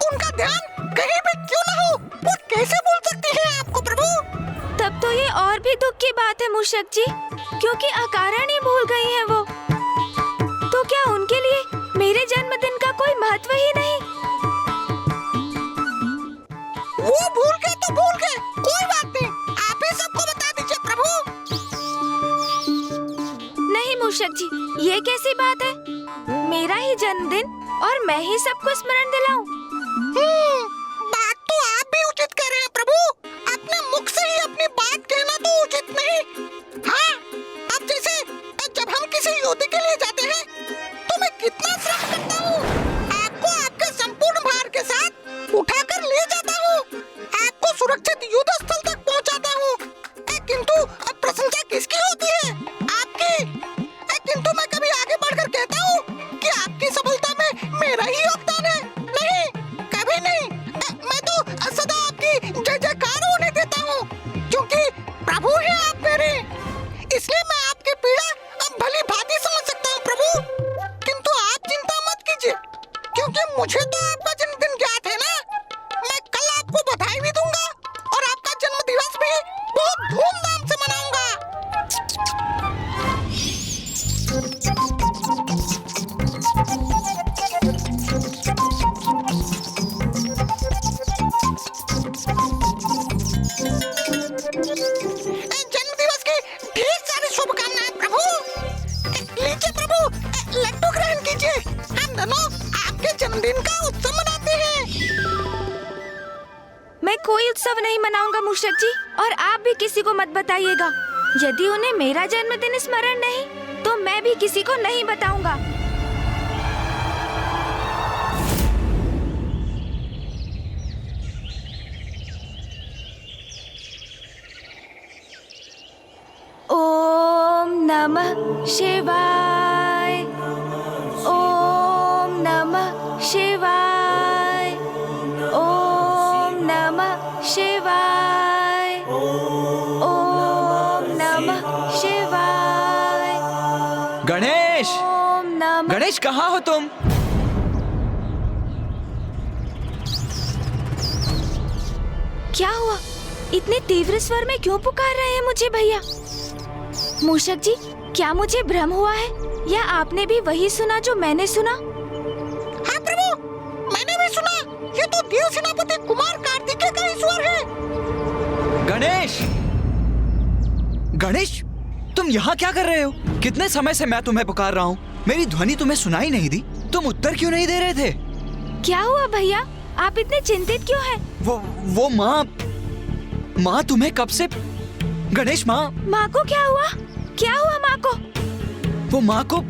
उनका ध्यान कहीं भी क्यों न हो, वो कैसे भूल सकती है आपको प्रभु? तब तो ये और भी दुख की बात है मूषक जी, क्योंकि अकारण ही भूल गई है वो। तो क्या उनके लिए मेरे जन्मदिन का कोई महत्व ही नहीं? वो भूल गए तो भूल गए, कोई बात नहीं। आप ही सबको बता दीजिए प्रभु। नहीं मूषक जी, ये कैसी बात है? मेरा ही जन्मदिन और मैं ही सबको स्मरण दिलाऊं? बात तो आप भी उचित कह रहे हैं प्रभु। अपने मुख से ही अपनी बात कहना तो उचित नहीं। हाँ, अब जैसे जब हम किसी युद्ध के लिए जाते हैं तो मैं कितना श्रम करता हूँ। आपको आपके संपूर्ण भार के साथ उठाकर ले जाता हूँ, आपको सुरक्षित युद्ध स्थल तक पहुँचाता हूँ। किंतु अब प्रशंसा किसकी होती है? आपकी। किंतु मैं कभी आगे बढ़कर कहता हूँ कि आपकी सफलता में मेरा ही योगदान है। नहीं, कोई उत्सव नहीं मनाऊंगा मूषक जी, और आप भी किसी को मत बताइएगा। यदि उन्हें मेरा जन्मदिन स्मरण नहीं तो मैं भी किसी को नहीं बताऊंगा। ओम नमः शिवाय, ओम नमः शिवाय, ओम नमः शिवाय, ओम नमः शिवाय। गणेश, गणेश कहाँ हो तुम? क्या हुआ? इतने तीव्र स्वर में क्यों पुकार रहे हैं मुझे भैया? मूषक जी, क्या मुझे भ्रम हुआ है या आपने भी वही सुना जो मैंने सुना? हाँ प्रभु, मैंने भी सुना। ये तो देव सेनापति कुमार कार्तिकेय का ही स्वर है। गणेश, गणेश, तुम यहाँ क्या कर रहे हो? कितने समय से मैं तुम्हें पुकार रहा हूँ, मेरी ध्वनि तुम्हें सुनाई नहीं दी। तुम उत्तर क्यों नहीं दे रहे थे? क्या हुआ भैया, आप इतने चिंतित क्यों हैं? वो माँ तुम्हें कब से? गणेश, माँ को क्या हुआ? क्या हुआ माँ को? वो माँ को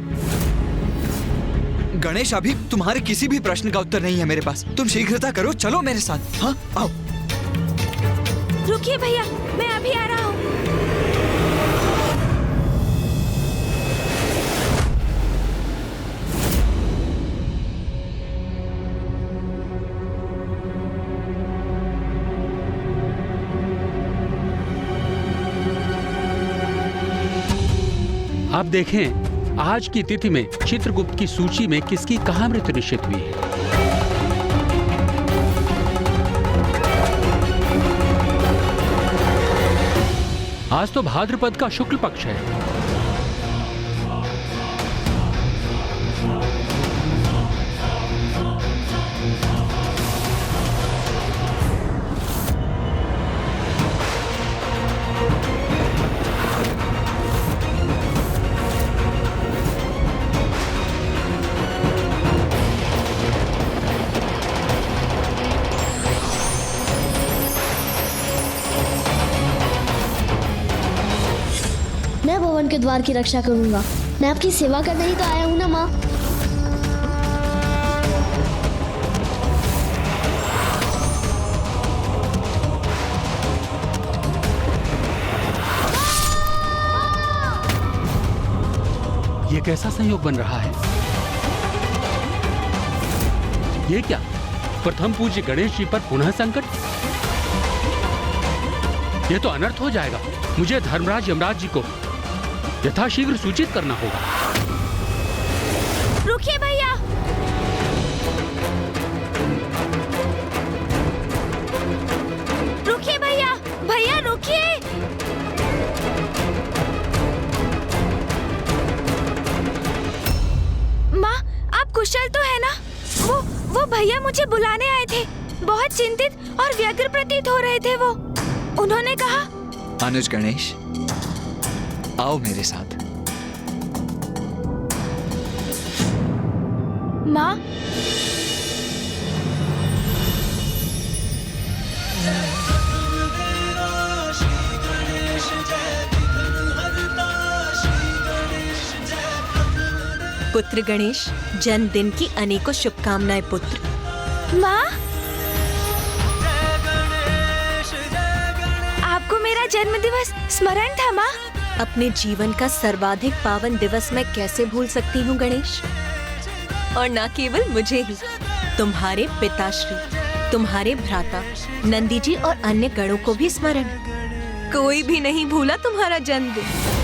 गणेश, अभी तुम्हारे किसी भी प्रश्न का उत्तर नहीं है मेरे पास। तुम शीघ्रता करो, चलो मेरे साथ। हाँ, आओ। रुकिए भैया, मैं अभी आ रहा हूँ। आप देखें, आज की तिथि में चित्रगुप्त की सूची में किसकी कहाँ मृत्यु निश्चित हुई है। आज तो भाद्रपद का शुक्ल पक्ष है। मैं भवन के द्वार की रक्षा करूंगा। मैं आपकी सेवा करने ही तो आया हूँ ना माँ। ये कैसा संयोग बन रहा है? ये क्या? प्रथम पूज्य गणेश जी पर पुनः संकट? ये तो अनर्थ हो जाएगा। मुझे धर्मराज यमराज जी को यथाशीघ्र सूचित करना होगा। रुकिए भैया, रुकिए भैया, भैया रुकिए। माँ, आप कुशल तो है ना? वो भैया मुझे बुलाने आए थे। बहुत चिंतित और व्यग्र प्रतीत हो रहे थे वो। उन्होंने कहा, अनुज गणेश, आओ मेरे साथ। माँ, पुत्र गणेश, जन्मदिन की अनेकों शुभकामनाएं पुत्र। माँ, आपको मेरा जन्मदिवस स्मरण था माँ? अपने जीवन का सर्वाधिक पावन दिवस मैं कैसे भूल सकती हूँ गणेश? और न केवल मुझे ही, तुम्हारे पिताश्री, तुम्हारे भ्राता नंदी जी और अन्य गणों को भी स्मरण। कोई भी नहीं भूला तुम्हारा जन्मदिन।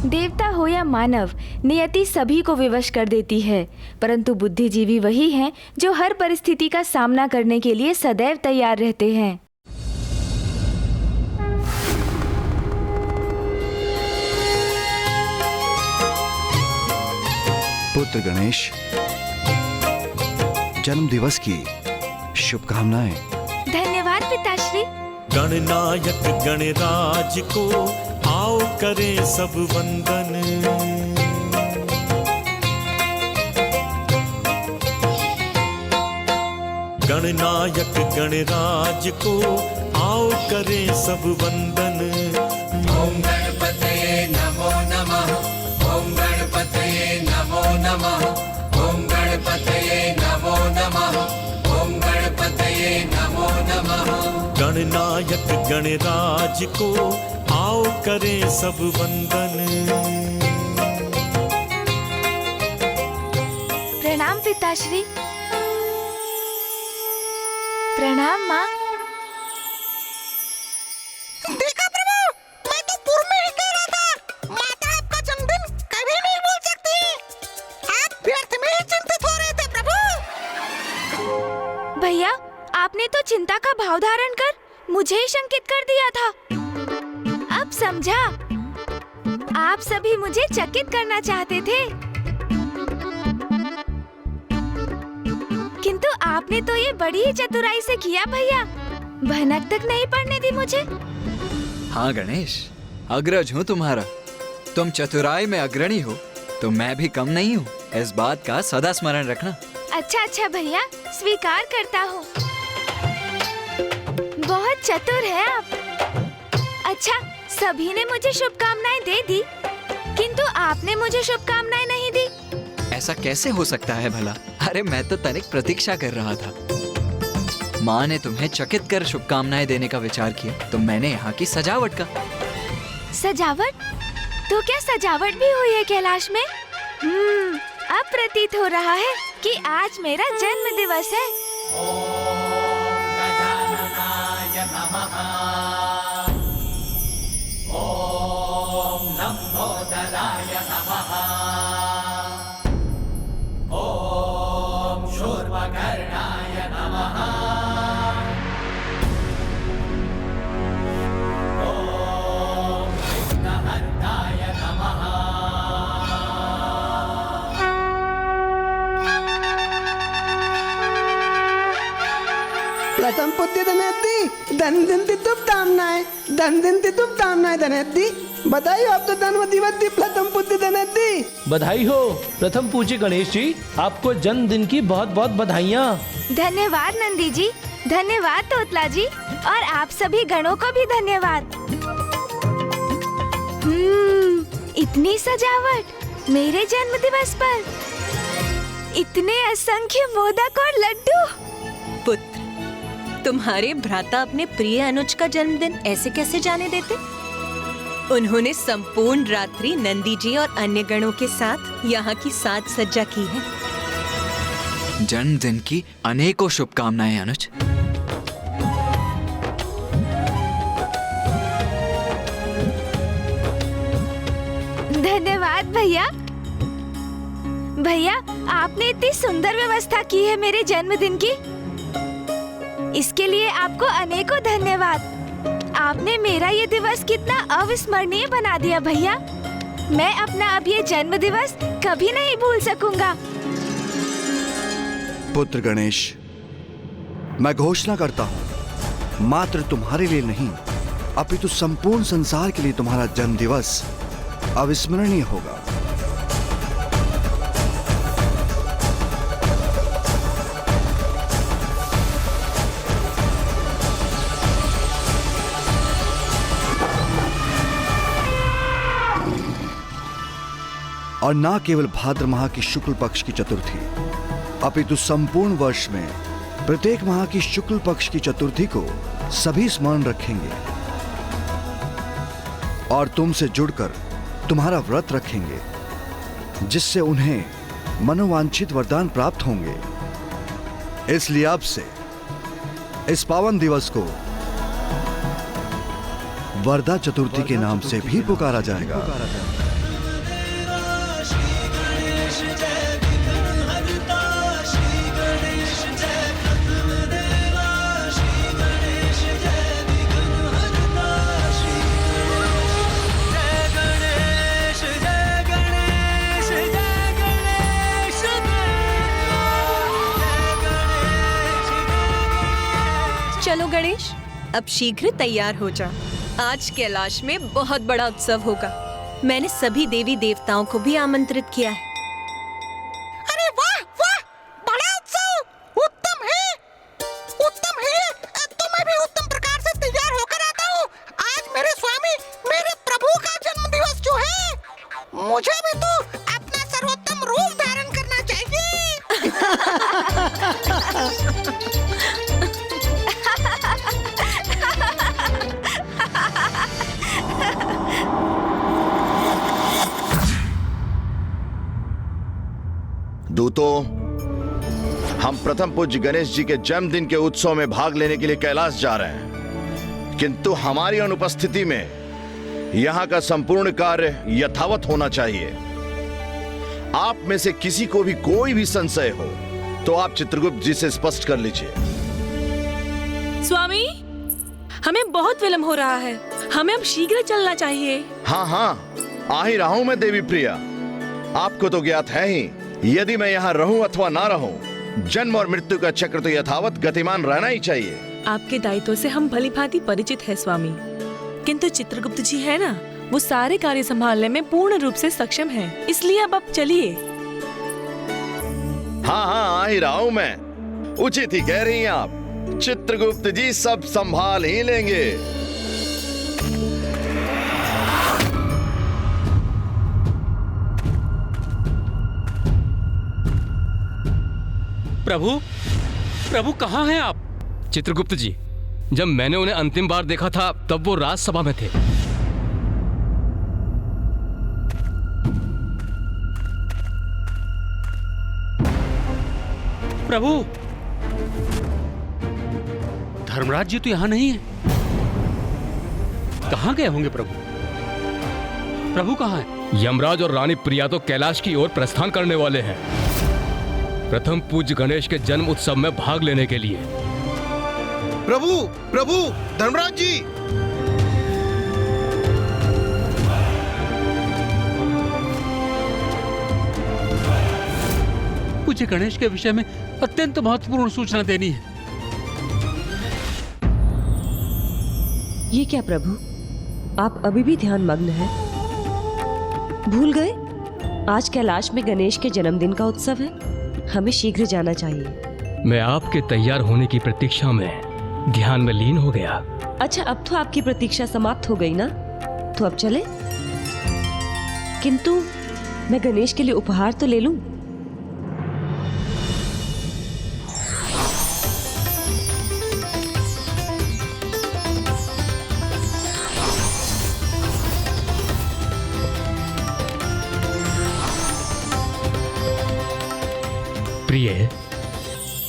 देवता हो या मानव, नियति सभी को विवश कर देती है, परंतु बुद्धिजीवी वही हैं जो हर परिस्थिति का सामना करने के लिए सदैव तैयार रहते हैं। पुत्र गणेश, जन्म दिवस की शुभकामनाएं। धन्यवाद पिताश्री। गणनायक गणराज को आओ करें सब वंदन। गणनायक गणराज को आओ करें सब वंदन। ओम गणपतये नमो नमः। ओम गणपतये नमो नमः। ओम गणपतये नमो नमः। ओम गणपतये नमो नमः। गणनायक गणराज को आओ करें सब वंदन। प्रणाम पिताश्री। प्रणाम माँ। देखा प्रभु, मैं तो पूर्व में ही कह रहा था, माता आपका जन्मदिन कभी नहीं भूल सकती। आप व्यर्थ में ही चिंतित हो रहे थे प्रभु। भैया, आपने तो चिंता का भाव धारण कर मुझे ही शंकित कर दिया था। अब समझा, आप सभी मुझे चकित करना चाहते थे, किंतु आपने तो ये बड़ी ही चतुराई से किया भैया। भनक तक नहीं पड़ने दी मुझे। हाँ गणेश, अग्रज हूँ तुम्हारा। तुम चतुराई में अग्रणी हो तो मैं भी कम नहीं हूँ। इस बात का सदा स्मरण रखना। अच्छा भैया, स्वीकार करता हूँ। बहुत चतुर है आप। अच्छा, सभी ने मुझे शुभकामनाएं दे दी, किंतु आपने मुझे शुभकामनाएं नहीं दी। ऐसा कैसे हो सकता है भला? अरे मैं तो तनिक प्रतीक्षा कर रहा था। माँ ने तुम्हें चकित कर शुभकामनाएं देने का विचार किया तो मैंने यहाँ की सजावट का। सजावट? तो क्या सजावट भी हुई है कैलाश में? अब प्रतीत हो रहा है कि आज मेरा जन्म दिवस है। ओम गजाननाय नमः। ओम लंबोदराय नमः। ओम शूर्पकर्णाय नमः। ओम विघ्नहर्ताय नमः। प्रथम पुत्री धनयती, धनदिनती शुभकामनाएं, धनदिनती शुभकामनाएं धनयती। बधाई हो, आप तो जन्म दिवस थी प्रथम पुत्री धनयती। बधाई हो प्रथम पूज्य गणेश जी, आपको जन्मदिन की बहुत बहुत बधाइयाँ। धन्यवाद नंदी जी, धन्यवाद तोतला जी, और आप सभी गणों को भी धन्यवाद। इतनी सजावट मेरे जन्म दिवस पर, इतने असंख्य मोदक और लड्डू। पुत्र, तुम्हारे भ्राता अपने प्रिय अनुज का जन्मदिन ऐसे कैसे जाने देते? उन्होंने संपूर्ण रात्रि नंदी जी और अन्य गणों के साथ यहाँ की साज सज्जा की है। जन्मदिन की अनेकों शुभकामनाएं अनुज। धन्यवाद भैया। भैया, आपने इतनी सुंदर व्यवस्था की है मेरे जन्मदिन की, इसके लिए आपको अनेकों धन्यवाद। आपने मेरा ये दिवस कितना अविस्मरणीय बना दिया भैया। मैं अपना अब ये जन्म दिवस कभी नहीं भूल सकूंगा। पुत्र गणेश, मैं घोषणा करता हूं, मात्र तुम्हारे लिए नहीं अपितु संपूर्ण संसार के लिए तुम्हारा जन्म दिवस अविस्मरणीय होगा। और ना केवल भाद्र माह की शुक्ल पक्ष की चतुर्थी, अपितु संपूर्ण वर्ष में प्रत्येक माह की शुक्ल पक्ष की चतुर्थी को सभी स्मरण रखेंगे और तुमसे जुड़कर तुम्हारा व्रत रखेंगे, जिससे उन्हें मनोवांछित वरदान प्राप्त होंगे। इसलिए अब से इस पावन दिवस को वरदा चतुर्थी के नाम से भी पुकारा जाएगा। चलो गणेश, अब शीघ्र तैयार हो जा। आज कैलाश में बहुत बड़ा उत्सव होगा। मैंने सभी देवी देवताओं को भी आमंत्रित किया है। अरे वाह वाह, बड़ा उत्सव, उत्तम है। मुझे भी तो अपना सर्वोत्तम रूप धारण करना चाहिए। दूतों, हम प्रथम पूज्य गणेश जी के जन्मदिन के उत्सव में भाग लेने के लिए कैलाश जा रहे हैं, किंतु हमारी अनुपस्थिति में यहां का संपूर्ण कार्य यथावत होना चाहिए। आप में से किसी को भी कोई भी संशय हो तो आप चित्रगुप्त जी से स्पष्ट कर लीजिए। स्वामी, हमें बहुत विलंब हो रहा है, हमें अब शीघ्र चलना चाहिए। हाँ हाँ, आ ही रहा हूं मैं देवी प्रिया। आपको तो ज्ञात है ही, यदि मैं यहाँ रहूं अथवा ना रहूं, जन्म और मृत्यु का चक्र तो यथावत गतिमान रहना ही चाहिए। आपके दायित्व से हम भलीभांति परिचित है स्वामी, किंतु चित्रगुप्त जी है ना, वो सारे कार्य संभालने में पूर्ण रूप से सक्षम है, इसलिए अब आप चलिए। हाँ हाँ, आ ही रहा हूं मैं। उचित ही कह रही हैं आप, चित्रगुप्त जी सब संभाल ही लेंगे। प्रभु, प्रभु कहाँ हैं आप? चित्रगुप्त जी, जब मैंने उन्हें अंतिम बार देखा था तब वो राजसभा में थे। प्रभु, धर्मराज जी तो यहां नहीं है। कहां गए होंगे प्रभु? प्रभु कहां है? यमराज और रानी प्रिया तो कैलाश की ओर प्रस्थान करने वाले हैं, प्रथम पूज्य गणेश के जन्म उत्सव में भाग लेने के लिए। प्रभु, प्रभु, धर्मराज जी। मुझे गणेश के विषय में अत्यंत महत्वपूर्ण सूचना देनी है। ये क्या प्रभु, आप अभी भी ध्यान मग्न हैं? भूल गए आज कैलाश में गणेश के जन्मदिन का उत्सव है, हमें शीघ्र जाना चाहिए। मैं आपके तैयार होने की प्रतीक्षा में ध्यान में लीन हो गया। अच्छा, अब तो आपकी प्रतीक्षा समाप्त हो गई ना, तो अब चले। किंतु मैं गणेश के लिए उपहार तो ले लूं। प्रिय,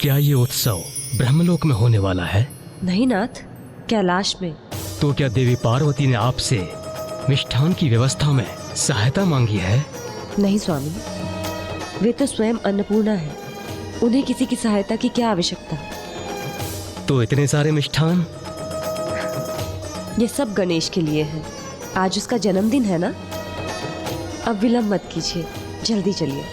क्या ये उत्सव ब्रह्मलोक में होने वाला है? नहीं नाथ, कैलाश में। तो क्या देवी पार्वती ने आपसे मिष्ठान की व्यवस्था में सहायता मांगी है? नहीं स्वामी, वे तो स्वयं अन्नपूर्णा है, उन्हें किसी की सहायता की क्या आवश्यकता। तो इतने सारे मिष्ठान? ये सब गणेश के लिए है, आज उसका जन्मदिन है ना। अब विलंब मत कीजिए, जल्दी चलिए।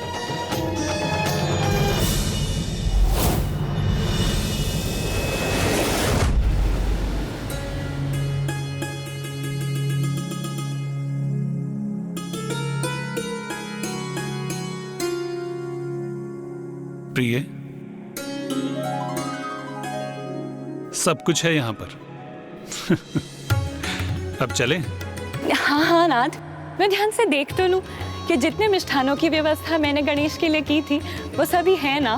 प्रिय, सब कुछ है यहाँ पर। अब चलें? हाँ हाँ नाथ, मैं ध्यान से देख तो लूं कि जितने मिष्ठानों की व्यवस्था मैंने गणेश के लिए की थी वो सभी है ना।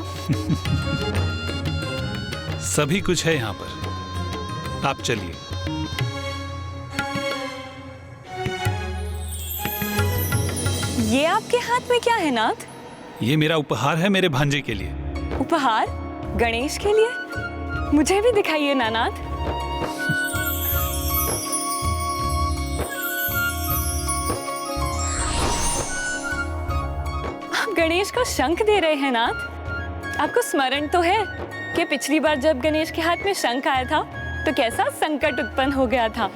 सभी कुछ है यहाँ पर, आप चलिए। ये आपके हाथ में क्या है नाथ? ये मेरा उपहार है मेरे भांजे के लिए। उपहार? गणेश के लिए? मुझे भी दिखाइए ना नाथ। आप गणेश को शंख दे रहे हैं नाथ। आपको स्मरण तो है कि पिछली बार जब गणेश के हाथ में शंख आया था तो कैसा संकट उत्पन्न हो गया था।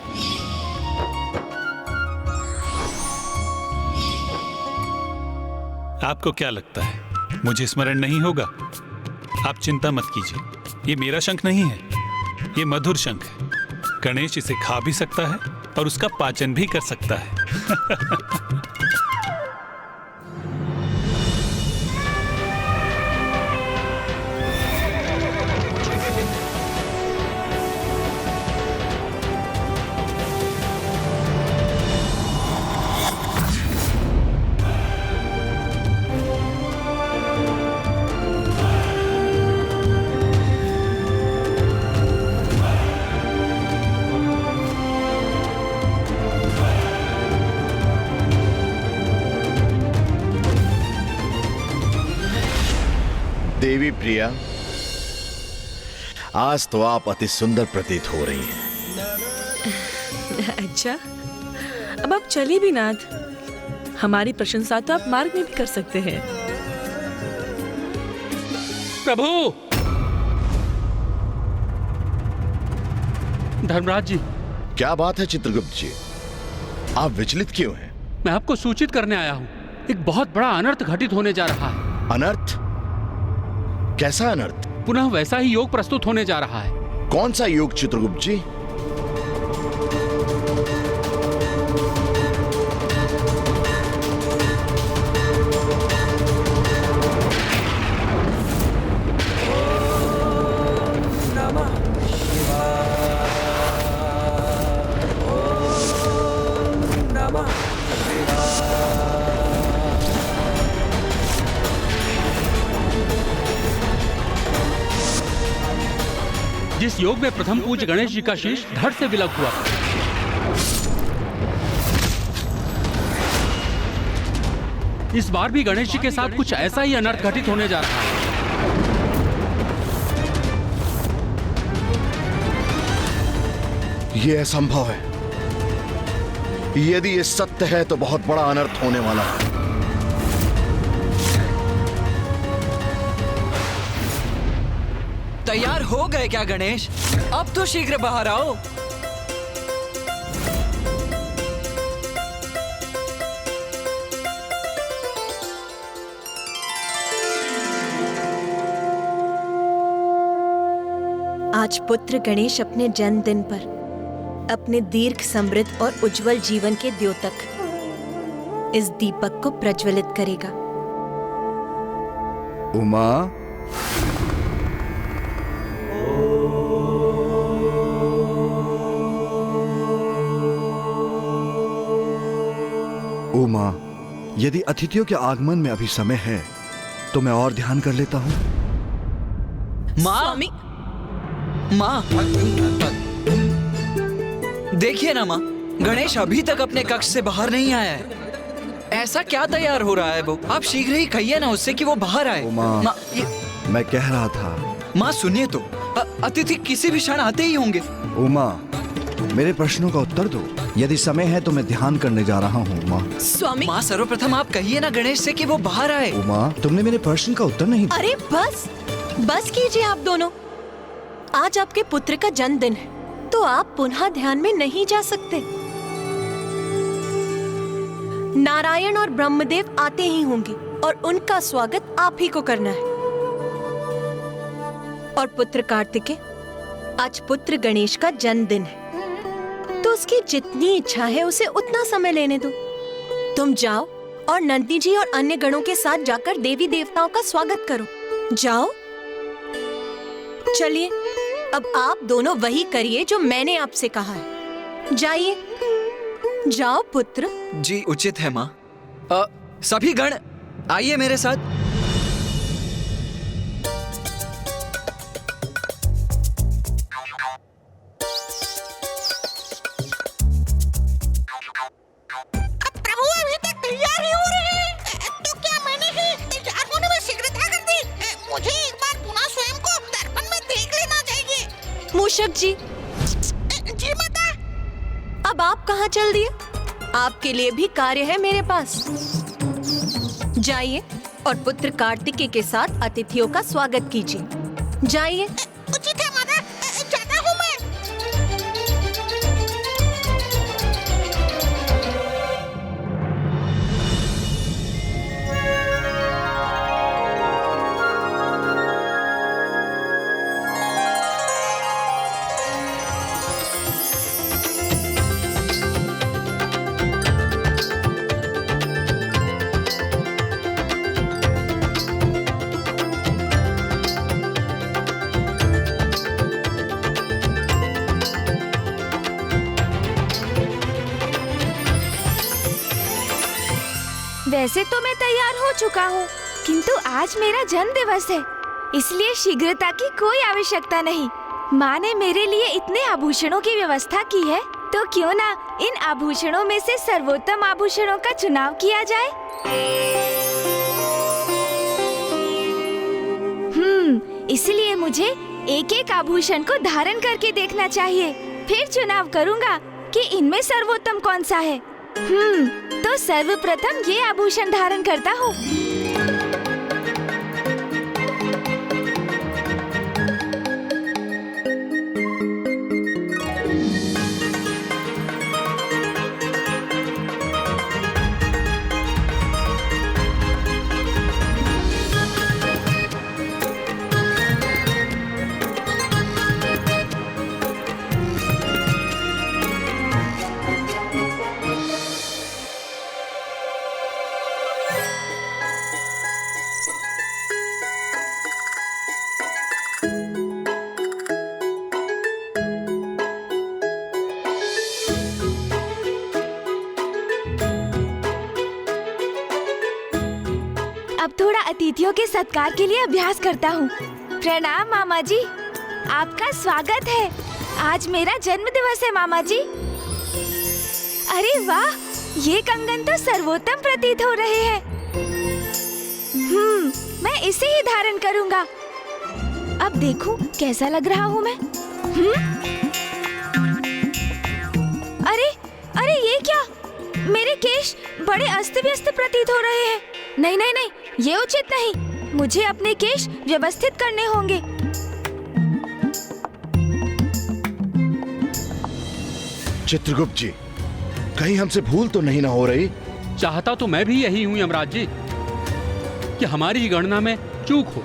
आपको क्या लगता है मुझे स्मरण नहीं होगा? आप चिंता मत कीजिए, ये मेरा शंख नहीं है, ये मधुर शंख है। गणेश इसे खा भी सकता है और उसका पाचन भी कर सकता है। देवी प्रिया, आज तो आप अति सुंदर प्रतीत हो रही हैं। अच्छा, अब आप चलिए भी नाथ, हमारी प्रशंसा तो आप मार्ग में भी कर सकते हैं। प्रभु! धर्मराज जी। क्या बात है चित्रगुप्त जी, आप विचलित क्यों हैं? मैं आपको सूचित करने आया हूँ, एक बहुत बड़ा अनर्थ घटित होने जा रहा है। अनर्थ? कैसा अनर्थ? पुनः वैसा ही योग प्रस्तुत होने जा रहा है। कौन सा योग चित्रगुप्त जी? जिस योग में प्रथम पूज्य गणेश जी का शीश धड़ से विलग हुआ, इस बार भी गणेश जी के साथ कुछ ऐसा ही अनर्थ घटित होने जा रहा है। ये असंभव है। यदि ये सत्य है तो बहुत बड़ा अनर्थ होने वाला है। तैयार हो गए क्या गणेश? अब तो शीघ्र बाहर आओ। आज पुत्र गणेश अपने जन्मदिन पर अपने दीर्घ समृद्ध और उज्जवल जीवन के द्योतक इस दीपक को प्रज्वलित करेगा। उमा, उमा, यदि अतिथियों के आगमन में अभी समय है तो मैं और ध्यान कर लेता हूँ। माँ, माँ, देखिए ना माँ, गणेश अभी तक अपने कक्ष से बाहर नहीं आया है। ऐसा क्या तैयार हो रहा है वो? आप शीघ्र ही कहिए ना उससे कि वो बाहर आए। उमा, मैं कह रहा था। माँ सुनिए तो, अतिथि किसी भी क्षण आते ही होंगे। उमा, मेरे प्रश्नों का उत्तर दो। यदि समय है तो मैं ध्यान करने जा रहा हूँ। उमा, स्वामी, माँ सर्वप्रथम आप कहिए ना गणेश से कि वो बाहर आए। उमा, तुमने मेरे प्रश्न का उत्तर नहीं दिया। अरे बस कीजिए आप दोनों। आज आपके पुत्र का जन्मदिन है तो आप पुनः ध्यान में नहीं जा सकते। नारायण और ब्रह्मदेव आते ही होंगे और उनका स्वागत आप ही को करना है। और पुत्र कार्तिकेय, आज पुत्र गणेश का जन्मदिन है तो उसकी जितनी इच्छा है उसे उतना समय लेने दो। तुम जाओ और नंदी जी और अन्य गणों के साथ जाकर देवी देवताओं का स्वागत करो। जाओ। चलिए, अब आप दोनों वही करिए जो मैंने आपसे कहा है। जाइए, जाओ पुत्र। जी उचित है माँ। सभी गण आइए मेरे साथ। प्रभु अभी तक तैयार ही हो रहे हैं, तो क्या मैंने ही तैयार होने में शीघ्रता कर दी? मुझे एक बार पुनः स्वयं को दर्पण में देख लेना चाहिए। मूषक जी। जी माता। अब आप कहाँ चल दिए? आपके लिए भी कार्य है मेरे पास। जाइए और पुत्र कार्तिकेय के साथ अतिथियों का स्वागत कीजिए। जाइए। उचित है माता, जाता हूँ मैं। वैसे तो मैं तैयार हो चुका हूँ, किंतु आज मेरा जन्म दिवस है, इसलिए शीघ्रता की कोई आवश्यकता नहीं। माँ ने मेरे लिए इतने आभूषणों की व्यवस्था की है, तो क्यों ना इन आभूषणों में से सर्वोत्तम आभूषणों का चुनाव किया जाए। इसलिए मुझे एक एक आभूषण को धारण करके देखना चाहिए। फिर चुनाव करूँगा कि इनमें सर्वोत्तम कौन सा है। तो सर्वप्रथम ये आभूषण धारण करता हूँ। अब थोड़ा अतिथियों के सत्कार के लिए अभ्यास करता हूँ। प्रणाम मामा जी, आपका स्वागत है। आज मेरा जन्म दिवस है मामा जी। अरे वाह, ये कंगन तो सर्वोत्तम प्रतीत हो रहे हैं। मैं इसे ही धारण करूँगा। अब देखूं कैसा लग रहा हूँ मैं। अरे अरे ये क्या, मेरे केश बड़े अस्त व्यस्त प्रतीत हो रहे हैं। नहीं नहीं नहीं, ये उचित नहीं। मुझे अपने केश व्यवस्थित करने होंगे। चित्रगुप्त जी, कहीं हमसे भूल तो नहीं ना हो रही? चाहता तो मैं भी यही हूं यमराज जी, कि हमारी गणना में चूक हो,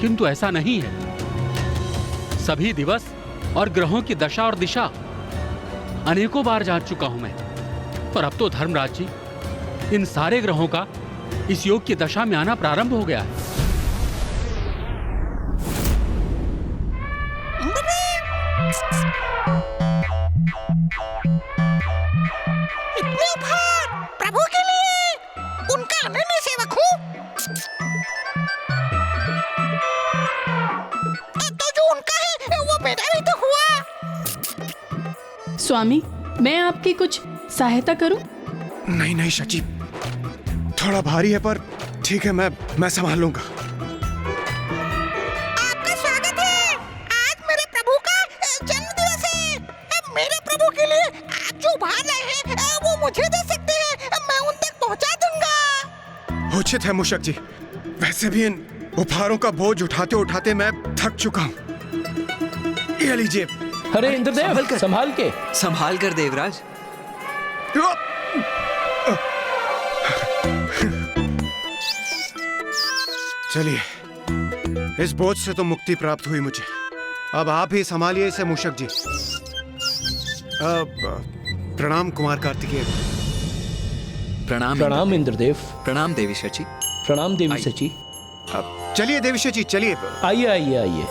किंतु ऐसा नहीं है। सभी दिवस और ग्रहों की दशा और दिशा अनेकों बार जान चुका हूं मैं। पर अब तो धर्मराज जी, इन सारे ग्रहों का इस योग की दशा में आना प्रारंभ हो गया है। इतने उपहार प्रभु के लिए, उनका अनन्य सेवक हूँ। तो जो उनका है वो मेरा भी तो हुआ। स्वामी, मैं आपकी कुछ सहायता करूं? नहीं नहीं शची, थोड़ा भारी है, पर ठीक है, मैं संभाल लूंगा। आपका स्वागत है। आज मेरे प्रभु का जन्म दिवस है। मेरे प्रभु के लिए आप जो उपहार लाए हैं वो मुझे दे सकते हैं, मैं उन तक पहुंचा दूंगा। उचित है मूषक जी, वैसे भी इन उपहारों का बोझ उठाते उठाते मैं थक चुका हूँ। ये लीजिए। अरे इंद्रदेव, संभाल कर देवराज। चलिए, इस बोझ से तो मुक्ति प्राप्त हुई मुझे। अब आप ही संभालिए इसे मूषक जी। प्रणाम कुमार कार्तिकेय। प्रणाम इंद्रदेव। प्रणाम देवी शची। प्रणाम देवी शची। अब चलिए देवी शची, चलिए। आइए आइए आइए।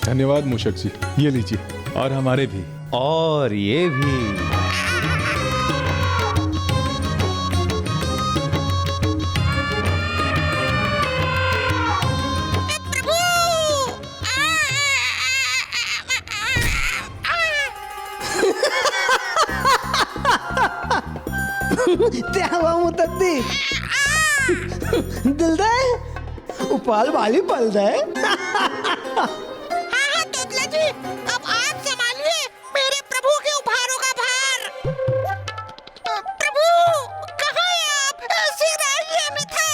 धन्यवाद मूषक जी, ये लीजिए, और हमारे भी। और ये भी। त्या हुआ मुतद्दी दिल दे उपाल वाली पल दे। हाँ तोतला जी, अब आप संभालिए मेरे प्रभु के उपहारों का भार। प्रभु कहाँ हैं आप? सिर आइए अन्यथा।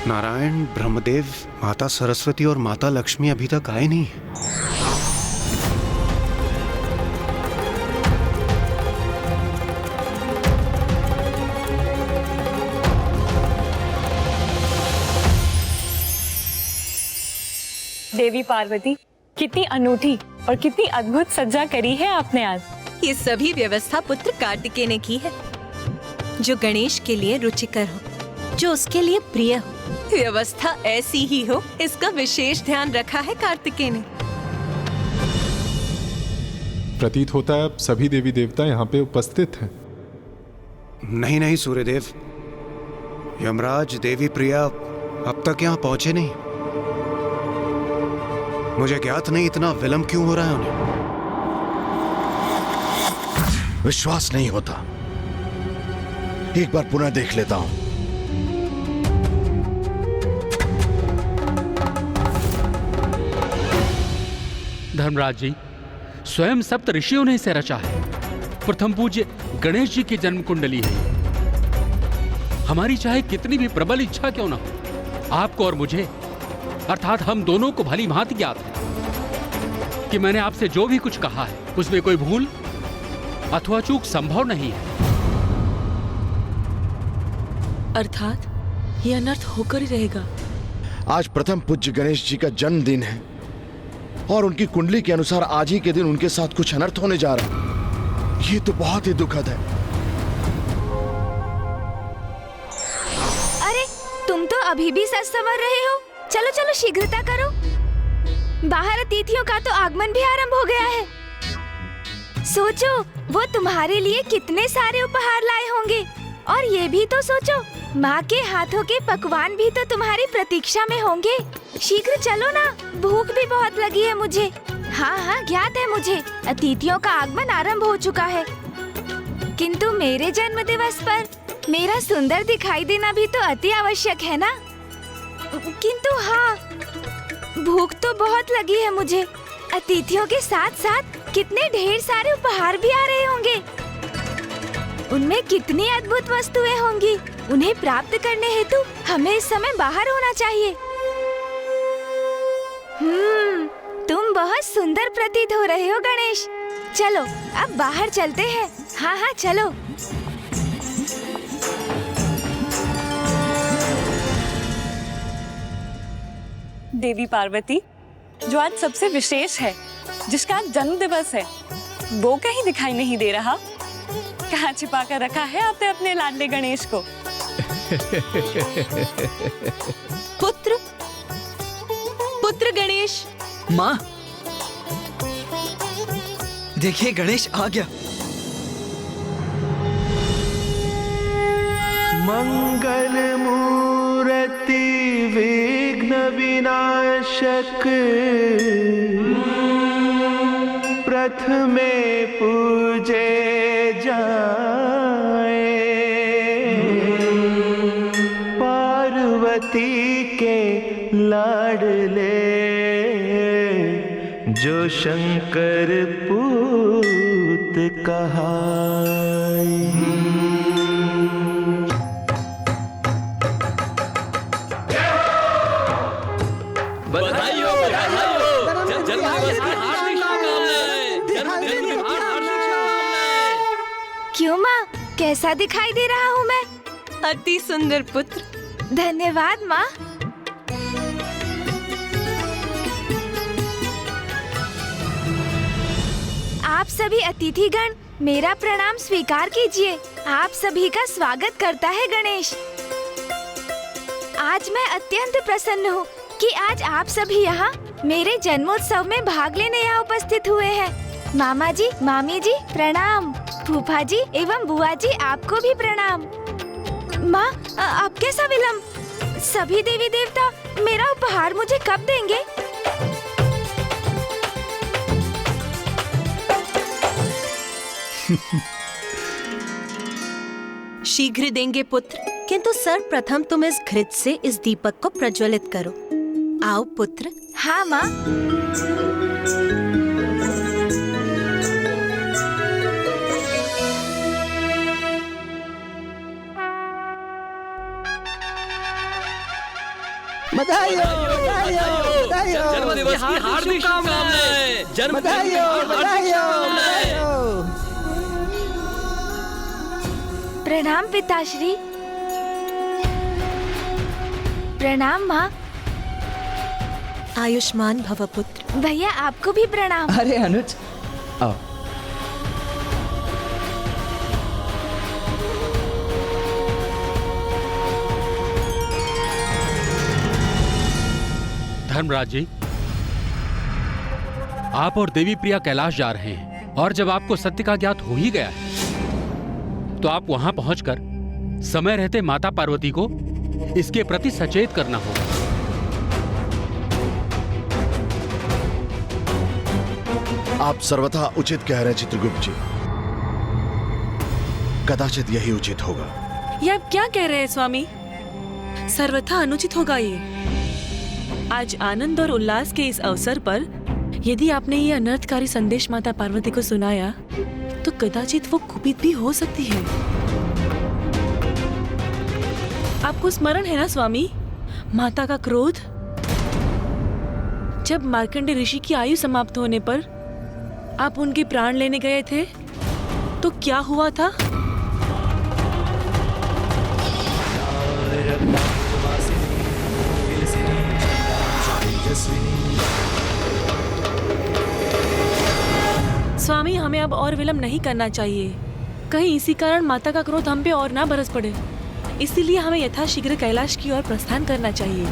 नारायण, ब्रह्मदेव, माता सरस्वती और माता लक्ष्मी अभी तक आए नहीं। देवी पार्वती, कितनी अनूठी और कितनी अद्भुत सज्जा करी है आपने आज। ये सभी व्यवस्था पुत्र कार्तिकेय ने की है, जो गणेश के लिए रुचिकर हो, जो उसके लिए प्रिय हो। व्यवस्था ऐसी ही हो, इसका विशेष ध्यान रखा है कार्तिकेय ने। प्रतीत होता है अब सभी देवी देवता यहाँ पे उपस्थित हैं। नहीं नहीं सूर्यदेव, यमराज देवी प्रिया अब तक यहाँ पहुंचे नहीं। मुझे ज्ञात नहीं इतना विलंब क्यों हो रहा है उन्हें। विश्वास नहीं होता, एक बार पुनः देख लेता हूं। धर्मराज जी, स्वयं सप्त ऋषियों ने इसे रचा है। प्रथम पूज्य गणेश जी की जन्म कुंडली है। हमारी चाहे कितनी भी प्रबल इच्छा क्यों ना हो, आपको और मुझे अर्थात हम दोनों को भली भांति ज्ञात है कि मैंने आपसे जो भी कुछ कहा है उसमें कोई भूल अथवा चूक संभव नहीं है। अर्थात ये अनर्थ होकर ही रहेगा। आज प्रथम पूज्य गणेश जी का जन्मदिन है और उनकी कुंडली के अनुसार आज ही के दिन उनके साथ कुछ अनर्थ होने जा रहा है। ये तो बहुत ही दुखद है। अरे तुम तो अभी भी सच समझ रहे हो। चलो चलो शीघ्रता करो, बाहर अतिथियों का तो आगमन भी आरंभ हो गया है। सोचो वो तुम्हारे लिए कितने सारे उपहार लाए होंगे, और ये भी तो सोचो माँ के हाथों के पकवान भी तो तुम्हारी प्रतीक्षा में होंगे। शीघ्र चलो ना, भूख भी बहुत लगी है मुझे। हाँ हाँ ज्ञात है मुझे, अतिथियों का आगमन आरंभ हो चुका है, किंतु मेरे जन्म दिवस पर मेरा सुंदर दिखाई देना भी तो अति आवश्यक है ना। किंतु हाँ, भूख तो बहुत लगी है मुझे। अतिथियों के साथ साथ कितने ढेर सारे उपहार भी आ रहे होंगे। उनमें कितनी अद्भुत वस्तुएं होंगी। उन्हें प्राप्त करने हेतु हमें इस समय बाहर होना चाहिए। तुम बहुत सुंदर प्रतीत हो रहे हो गणेश। चलो अब बाहर चलते हैं। हाँ हाँ चलो। देवी पार्वती, जो आज सबसे विशेष है, जिसका आज जन्म दिवस है, वो कहीं दिखाई नहीं दे रहा। कहाँ छिपा कर रखा है आपने अपने लाडले गणेश को? पुत्र गणेश। माँ देखिए, गणेश आ गया। मंगल मूर्ति विघ्न विनाशक, प्रथमे पूजे जाए, पार्वती के लाडले जो शंकर पूत कहाए। बधाई हो, जन्म दिवस की हार्दिक शुभकामनाएं। क्यों माँ, कैसा दिखाई दे रहा हूँ मैं? अति सुंदर पुत्र। धन्यवाद माँ। आप सभी अतिथिगण मेरा प्रणाम स्वीकार कीजिए। आप सभी का स्वागत करता है गणेश। आज मैं अत्यंत प्रसन्न हूँ कि आज आप सभी यहाँ मेरे जन्मोत्सव में भाग लेने यहाँ उपस्थित हुए हैं। मामा जी, मामी जी प्रणाम। फूफा जी एवं बुआ जी आपको भी प्रणाम। माँ, अब कैसा विलम्ब? सभी देवी देवता मेरा उपहार मुझे कब देंगे? शीघ्र देंगे पुत्र, किंतु सर्वप्रथम तुम इस घृत से इस दीपक को प्रज्वलित करो। आओ पुत्र। हाँ माँ। बधाई हो, बधाई हो, बधाई हो। जन्म दिवस की हार्दिक शुभकामनाएं। जन्म बधाई हो, बधाई हो, बधाई हो। प्रणाम पिताश्री। प्रणाम माँ। आयुष्मान भव पुत्र। भैया आपको भी प्रणाम। अरे अनुज, आओ। धर्मराज जी, आप और देवी प्रिया कैलाश जा रहे हैं और जब आपको सत्य का ज्ञात हो ही गया है तो आप वहां पहुंचकर समय रहते माता पार्वती को इसके प्रति सचेत करना होगा। आप सर्वथा उचित कह रहे हैं चित्रगुप्त जी, कदाचित यही उचित होगा। ये आप क्या कह रहे हैं स्वामी? सर्वथा अनुचित होगा ये। आज आनंद और उल्लास के इस अवसर पर यदि आपने ये अनर्थकारी संदेश माता पार्वती को सुनाया तो कदाचित वो कुपित भी हो सकती है। आपको स्मरण है ना स्वामी, माता का क्रोध? जब मार्कंडे ऋषि की आयु समाप्त होने पर आप उनके प्राण लेने गए थे तो क्या हुआ था? स्वामी, हमें अब और विलंब नहीं करना चाहिए। कहीं इसी कारण माता का क्रोध हम पे और ना बरस पड़े। इसीलिए हमें यथाशीघ्र कैलाश की ओर प्रस्थान करना चाहिए।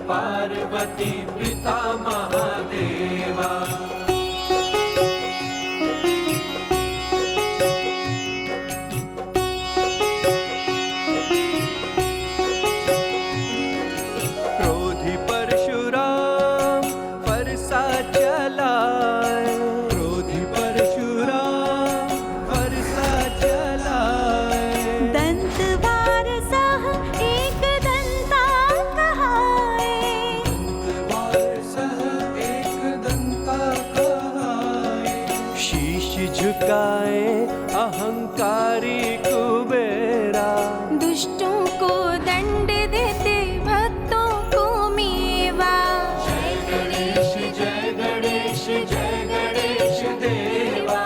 पार्वती पिता महादेवा। क्रोधी परशुराम फरसा चलाए, क्रोधी परशुराम फरसा चलाए। दंत वारसः एक दंता कहाए, शीश झुकाए अहंकारी कुबेरा। दुष्टों को दंड देते भक्तों को मेवा। जय गणेश जय गणेश जय गणेश देवा।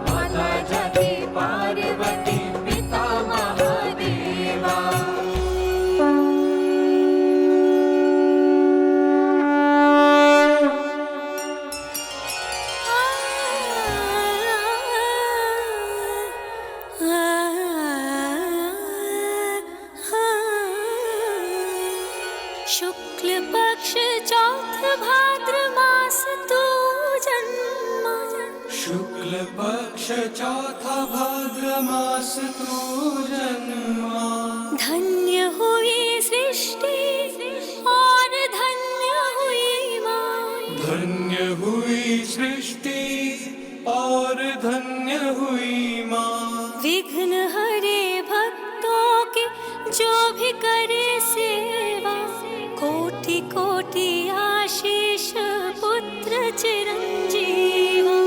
माता जाति पार्वती पिता महादेवा। शुक्ल पक्ष चौथ भाद्र मास तू जन्मा। शुक्ल पक्ष चौथा भाद्र मास तू जन्मा। धन्य हुई सृष्टि और धन्य हुई माँ। धन्य हुई सृष्टि और धन्य हुई माँ। विघ्न हरे भक्तों की जो भी करे सेवा। कोटि कोटि आशीष पुत्र चिरंजीवा।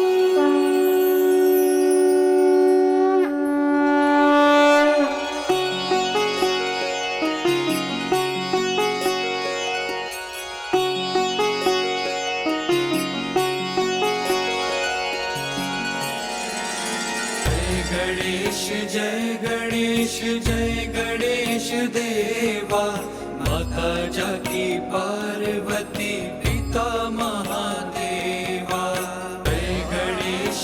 जय गणेश जय गणेश देवा। माता जाकी पार्वती पिता महादेवा। जय गणेश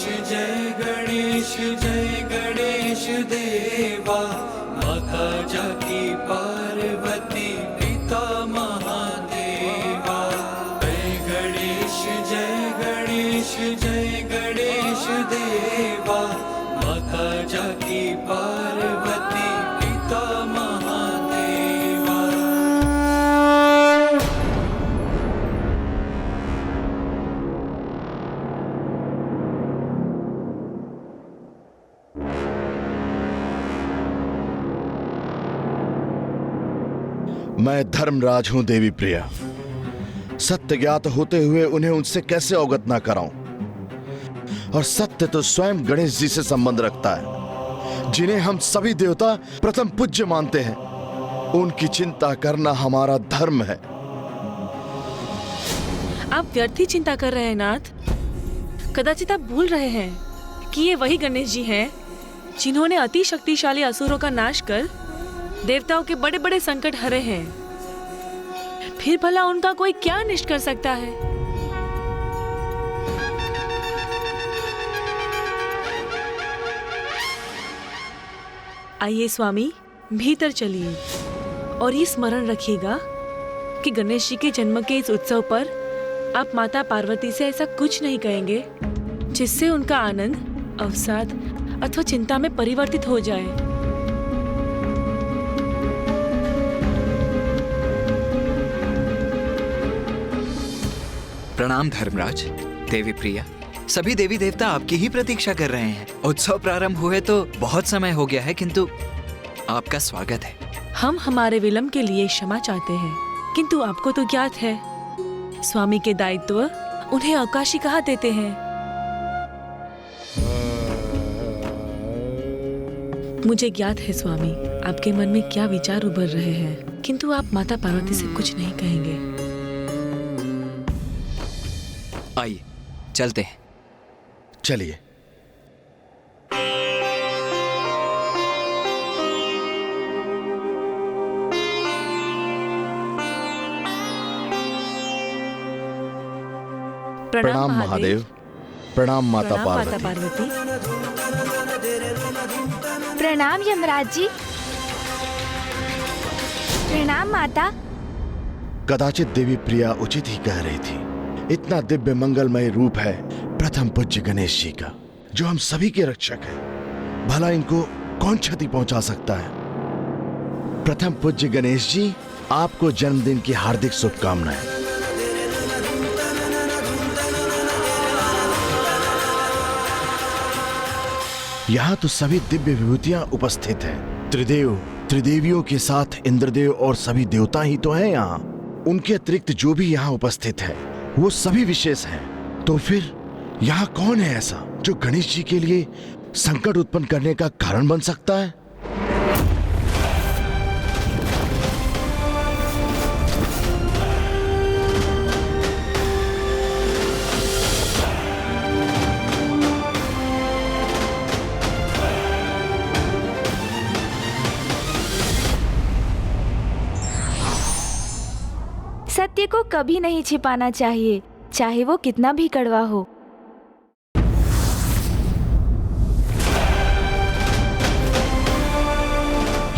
मैं धर्मराज हूं देवी प्रिया। सत्य ज्ञात होते हुए उन्हें उनसे कैसे अवगत ना कराऊं? और सत्य तो स्वयं गणेश जी से संबंध रखता है, जिन्हें हम सभी देवता प्रथम पूज्य मानते हैं। उनकी चिंता करना हमारा धर्म है। आप व्यर्थ ही चिंता कर रहे हैं नाथ। कदाचित आप भूल रहे हैं कि ये वही गणेश जी हैं जिन्होंने अति शक्तिशाली असुरों का नाश कर देवताओं के बड़े बड़े संकट हरे हैं। फिर भला उनका कोई क्या अनिष्ट कर सकता है? आइए स्वामी, भीतर चलिए और ये स्मरण रखिएगा कि गणेश जी के जन्म के इस उत्सव पर आप माता पार्वती से ऐसा कुछ नहीं कहेंगे जिससे उनका आनंद अवसाद अथवा चिंता में परिवर्तित हो जाए। प्रणाम धर्मराज, देवी प्रिया। सभी देवी देवता आपकी ही प्रतीक्षा कर रहे हैं। उत्सव प्रारंभ हुए तो बहुत समय हो गया है, किंतु आपका स्वागत है। हम हमारे विलंब के लिए क्षमा चाहते हैं, किंतु आपको तो ज्ञात है स्वामी के दायित्व उन्हें अवकाशी कहा देते हैं। मुझे ज्ञात है स्वामी आपके मन में क्या विचार उभर रहे हैं, किंतु आप माता पार्वती से कुछ नहीं कहेंगे। आइए चलते हैं। चलिए। प्रणाम महादेव। प्रणाम माता पार्वती। प्रणाम यमराज जी। प्रणाम माता। कदाचित देवी प्रिया उचित ही कह रही थी। इतना दिव्य मंगलमय रूप है प्रथम पूज्य गणेश जी का, जो हम सभी के रक्षक हैं। भला इनको कौन क्षति पहुंचा सकता है? प्रथम पूज्य गणेश जी, आपको जन्मदिन की हार्दिक शुभकामनाएं। यहाँ तो सभी दिव्य विभूतियां उपस्थित हैं। त्रिदेव, त्रिदेवियों के साथ इंद्रदेव और सभी देवता ही तो हैं यहाँ। उनके अतिरिक्त जो भी यहाँ उपस्थित है वो सभी विशेष हैं। तो फिर यहाँ कौन है ऐसा जो गणेश जी के लिए संकट उत्पन्न करने का कारण बन सकता है? सत्य को कभी नहीं छिपाना चाहिए, चाहे वो कितना भी कड़वा हो।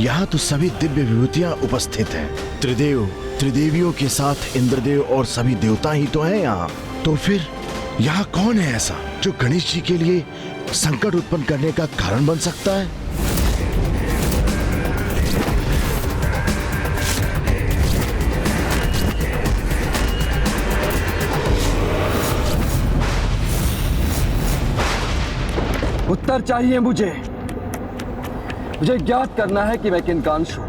यहाँ तो सभी दिव्य विभूतियां उपस्थित हैं। त्रिदेव, त्रिदेवियों के साथ इंद्रदेव और सभी देवता ही तो हैं यहाँ। तो फिर यहाँ कौन है ऐसा जो गणेश जी के लिए संकट उत्पन्न करने का कारण बन सकता है? उत्तर चाहिए मुझे ज्ञात करना है कि मैं किन का अंश हूं।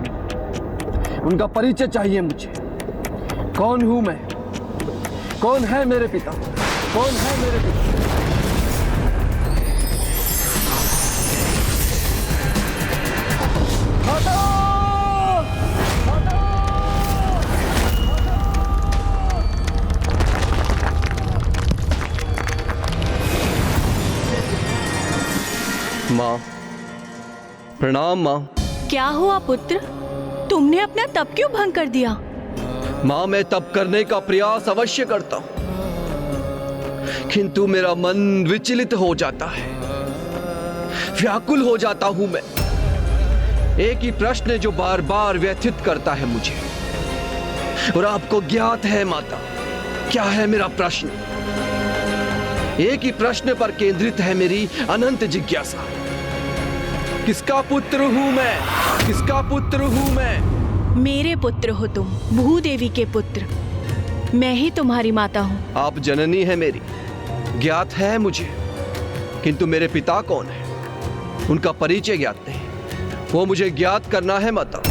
उनका परिचय चाहिए मुझे। कौन हूं मैं? कौन है मेरे पिता? कौन है मेरे पिता? माँ, प्रणाम माँ। क्या हुआ पुत्र? तुमने अपना तप क्यों भंग कर दिया? माँ, मैं तप करने का प्रयास अवश्य करता हूँ, किंतु मेरा मन विचलित हो जाता है, व्याकुल हो जाता हूं मैं। एक ही प्रश्न जो बार बार व्यथित करता है मुझे, और आपको ज्ञात है माता क्या है मेरा प्रश्न। एक ही प्रश्न पर केंद्रित है मेरी अनंत जिज्ञासा। किसका पुत्र हूं मैं? किसका पुत्र हूं मैं? मेरे पुत्र हो तुम, भूदेवी के पुत्र। मैं ही तुम्हारी माता हूं। आप जननी है मेरी, ज्ञात है मुझे, किंतु मेरे पिता कौन है उनका परिचय ज्ञात नहीं। वो मुझे ज्ञात करना है माता।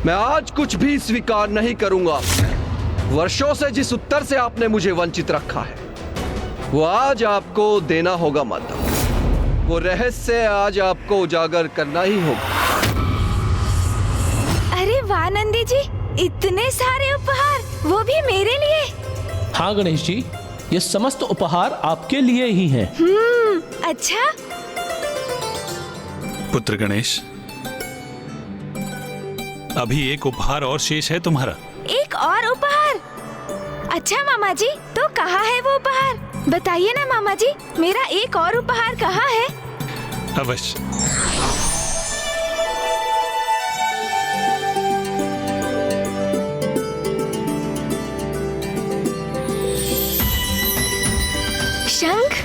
मैं आज कुछ भी स्वीकार नहीं करूंगा। वर्षों से जिस उत्तर से आपने मुझे वंचित रखा है वो आज आपको देना होगा माता। वो रहस्य आज आपको उजागर करना ही होगा। अरे वाह नंदी जी, इतने सारे उपहार, वो भी मेरे लिए। हाँ गणेश जी, ये समस्त उपहार आपके लिए ही हैं। अच्छा। पुत्र गणेश, अभी एक उपहार और शेष है तुम्हारा। एक और उपहार? अच्छा मामा जी, तो कहाँ है वो उपहार? बताइए ना मामा जी, मेरा एक और उपहार कहाँ है? अवश्य। शंख?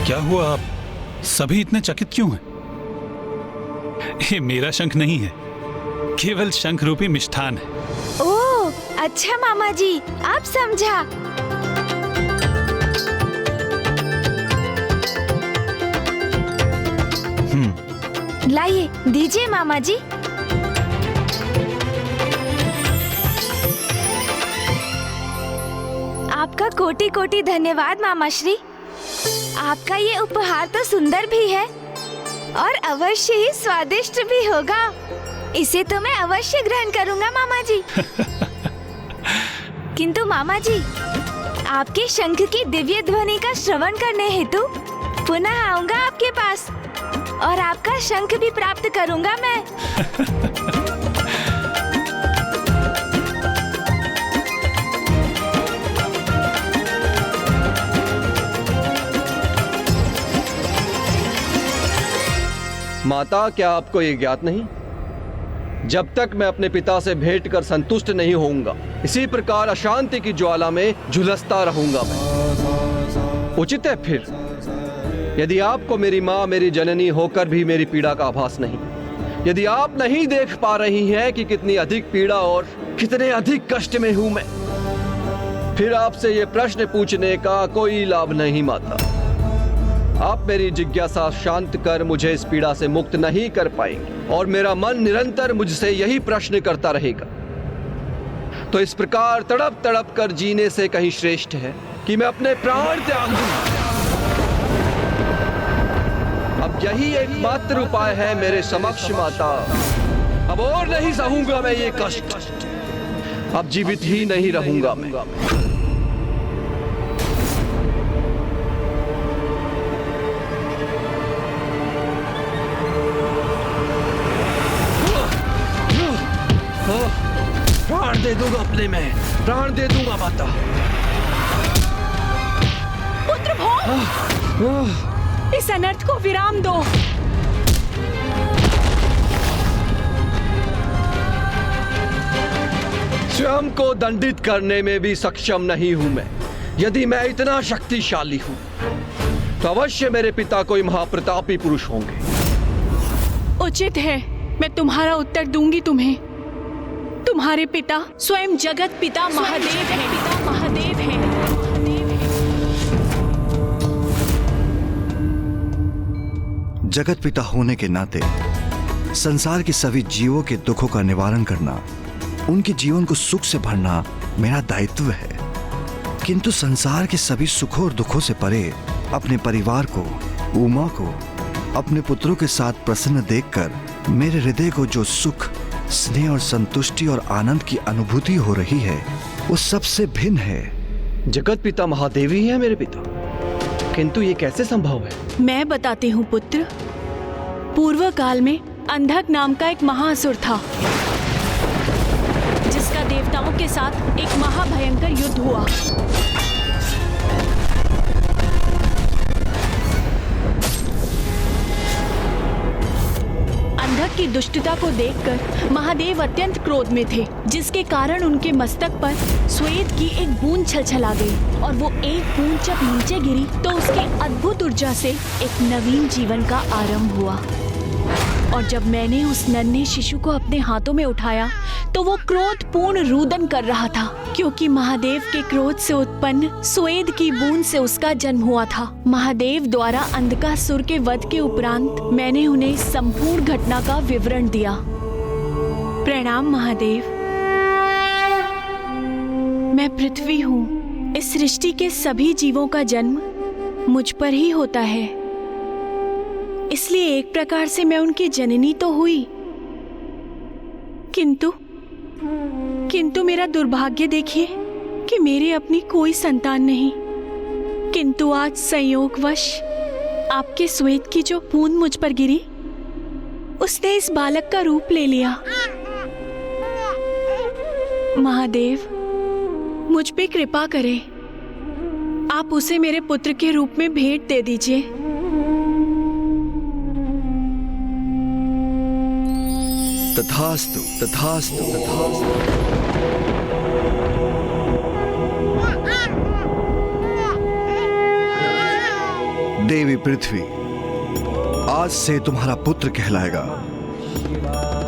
क्या हुआ, आप सभी इतने चकित क्यों हैं? ये मेरा शंख नहीं है, केवल शंख रूपी मिष्ठान है। ओह, अच्छा मामा जी, आप समझा। लाइए, दीजिए मामा जी। आपका कोटि कोटि धन्यवाद मामा श्री। आपका ये उपहार तो सुंदर भी है और अवश्य ही स्वादिष्ट भी होगा। इसे तो मैं अवश्य ग्रहण करूंगा मामा जी। किंतु मामा जी, आपके शंख की दिव्य ध्वनि का श्रवण करने हेतु पुनः आऊंगा आपके पास और आपका शंख भी प्राप्त करूंगा मैं। माता, क्या आपको ये ज्ञात नहीं? जब तक मैं अपने पिता से भेंट कर संतुष्ट नहीं होऊंगा, इसी प्रकार अशांति की ज्वाला में झुलसता रहूंगा मैं। उचित है फिर, यदि आपको मेरी माँ, मेरी जननी होकर भी मेरी पीड़ा का आभास नहीं, यदि आप नहीं देख पा रही हैं कि कितनी अधिक पीड़ा और कितने अधिक कष्ट में हूं मैं, फिर आपसे ये प्रश्न पूछने का कोई लाभ नहीं माता। आप मेरी जिज्ञासा शांत कर मुझे इस पीड़ा से मुक्त नहीं कर पाएंगे और मेरा मन निरंतर मुझसे यही प्रश्न करता रहेगा। तो इस प्रकार तड़प तड़प कर जीने से कहीं श्रेष्ठ है कि मैं अपने प्राण त्याग दूं। अब यही एकमात्र उपाय है मेरे समक्ष माता। अब और नहीं सहूंगा मैं ये कष्ट, अब जीवित ही नहीं रहूंगा मैं। प्राण दे दूंगा अपने में, प्राण दे दूंगा माता। पुत्र भोग, इस अनर्थ को विराम दो। स्वयं को दंडित करने में भी सक्षम नहीं हूं मैं। यदि मैं इतना शक्तिशाली हूं तो अवश्य मेरे पिता कोई महाप्रतापी पुरुष होंगे। उचित है, मैं तुम्हारा उत्तर दूंगी तुम्हें। तुम्हारे पिता स्वयं जगत पिता महादेव हैं। महादेव हैं। जगत पिता होने के नाते संसार के सभी जीवों के दुखों का निवारण करना, उनके जीवन को सुख से भरना मेरा दायित्व है। किंतु संसार के सभी सुखों और दुखों से परे अपने परिवार को, उमा को, अपने पुत्रों के साथ प्रसन्न देखकर मेरे हृदय को जो सुख, स्नेह और संतुष्टि और आनंद की अनुभूति हो रही है वो सबसे भिन्न है। जगत पिता महादेवी है मेरे पिता, किंतु ये कैसे संभव है? मैं बताती हूँ पुत्र। पूर्व काल में अंधक नाम का एक महाअसुर था, जिसका देवताओं के साथ एक महाभयंकर युद्ध हुआ। अंधक स्वेद की दुष्टता को देखकर महादेव अत्यंत क्रोध में थे, जिसके कारण उनके मस्तक पर स्वेद की एक बूंद छलछला गई और वो एक बूंद जब नीचे गिरी तो उसकी अद्भुत ऊर्जा से एक नवीन जीवन का आरंभ हुआ। और जब मैंने उस नन्हे शिशु को अपने हाथों में उठाया तो वो क्रोधपूर्ण रुदन कर रहा था, क्योंकि महादेव के क्रोध से उत्पन्न स्वेद की बूंद से उसका जन्म हुआ था। महादेव द्वारा अंधकासुर के वध के उपरांत मैंने उन्हें इस संपूर्ण घटना का विवरण दिया। प्रणाम महादेव। मैं पृथ्वी हूँ। इस सृष्टि के सभी जीवों का जन्म मुझ पर ही होता है, इसलिए एक प्रकार से मैं उनकी जननी तो हुई, किंतु मेरा दुर्भाग्य देखिए कि मेरे अपनी कोई संतान नहीं। किंतु आज संयोगवश आपके स्वेद की जो बूंद मुझ पर गिरी, उसने इस बालक का रूप ले लिया। महादेव, मुझ पे कृपा करें। आप उसे मेरे पुत्र के रूप में भेंट दे दीजिए। तथास्तु, तथास्तु, तथास्तु। देवी पृथ्वी आज से तुम्हारा पुत्र कहलाएगा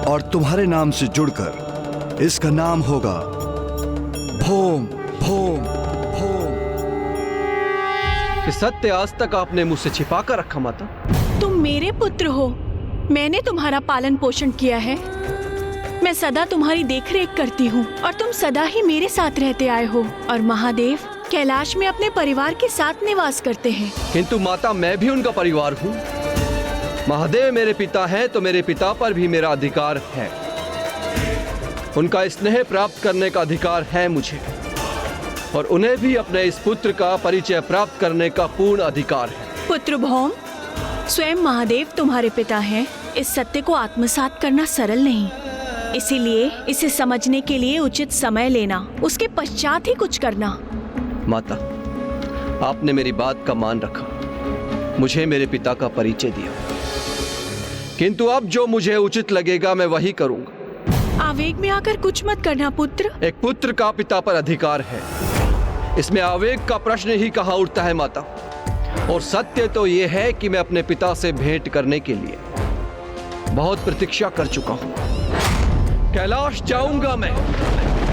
और तुम्हारे नाम से जुड़कर इसका नाम होगा भोम भोम भोम। ये सत्य आज तक आपने मुझसे छिपा कर रखा माता। तुम मेरे पुत्र हो, मैंने तुम्हारा पालन पोषण किया है, मैं सदा तुम्हारी देखरेख करती हूँ और तुम सदा ही मेरे साथ रहते आए हो। और महादेव कैलाश में अपने परिवार के साथ निवास करते हैं। किंतु माता, मैं भी उनका परिवार हूँ। महादेव मेरे पिता हैं तो मेरे पिता पर भी मेरा अधिकार है। उनका स्नेह प्राप्त करने का अधिकार है मुझे, और उन्हें भी अपने इस पुत्र का परिचय प्राप्त करने का पूर्ण अधिकार है। पुत्र भौम, स्वयं महादेव तुम्हारे पिता हैं। इस सत्य को आत्मसात करना सरल नहीं, इसीलिए इसे समझने के लिए उचित समय लेना, उसके पश्चात ही कुछ करना। माता, आपने मेरी बात का मान रखा, मुझे मेरे पिता का परिचय दिया, किंतु अब जो मुझे उचित लगेगा मैं वही करूंगा। आवेग में आकर कुछ मत करना पुत्र। एक पुत्र का पिता पर अधिकार है, इसमें आवेग का प्रश्न ही कहाँ उठता है माता। और सत्य तो यह है कि मैं अपने पिता से भेंट करने के लिए बहुत प्रतीक्षा कर चुका हूं। कैलाश जाऊंगा मैं,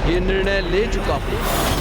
ये निर्णय ले चुका हूं।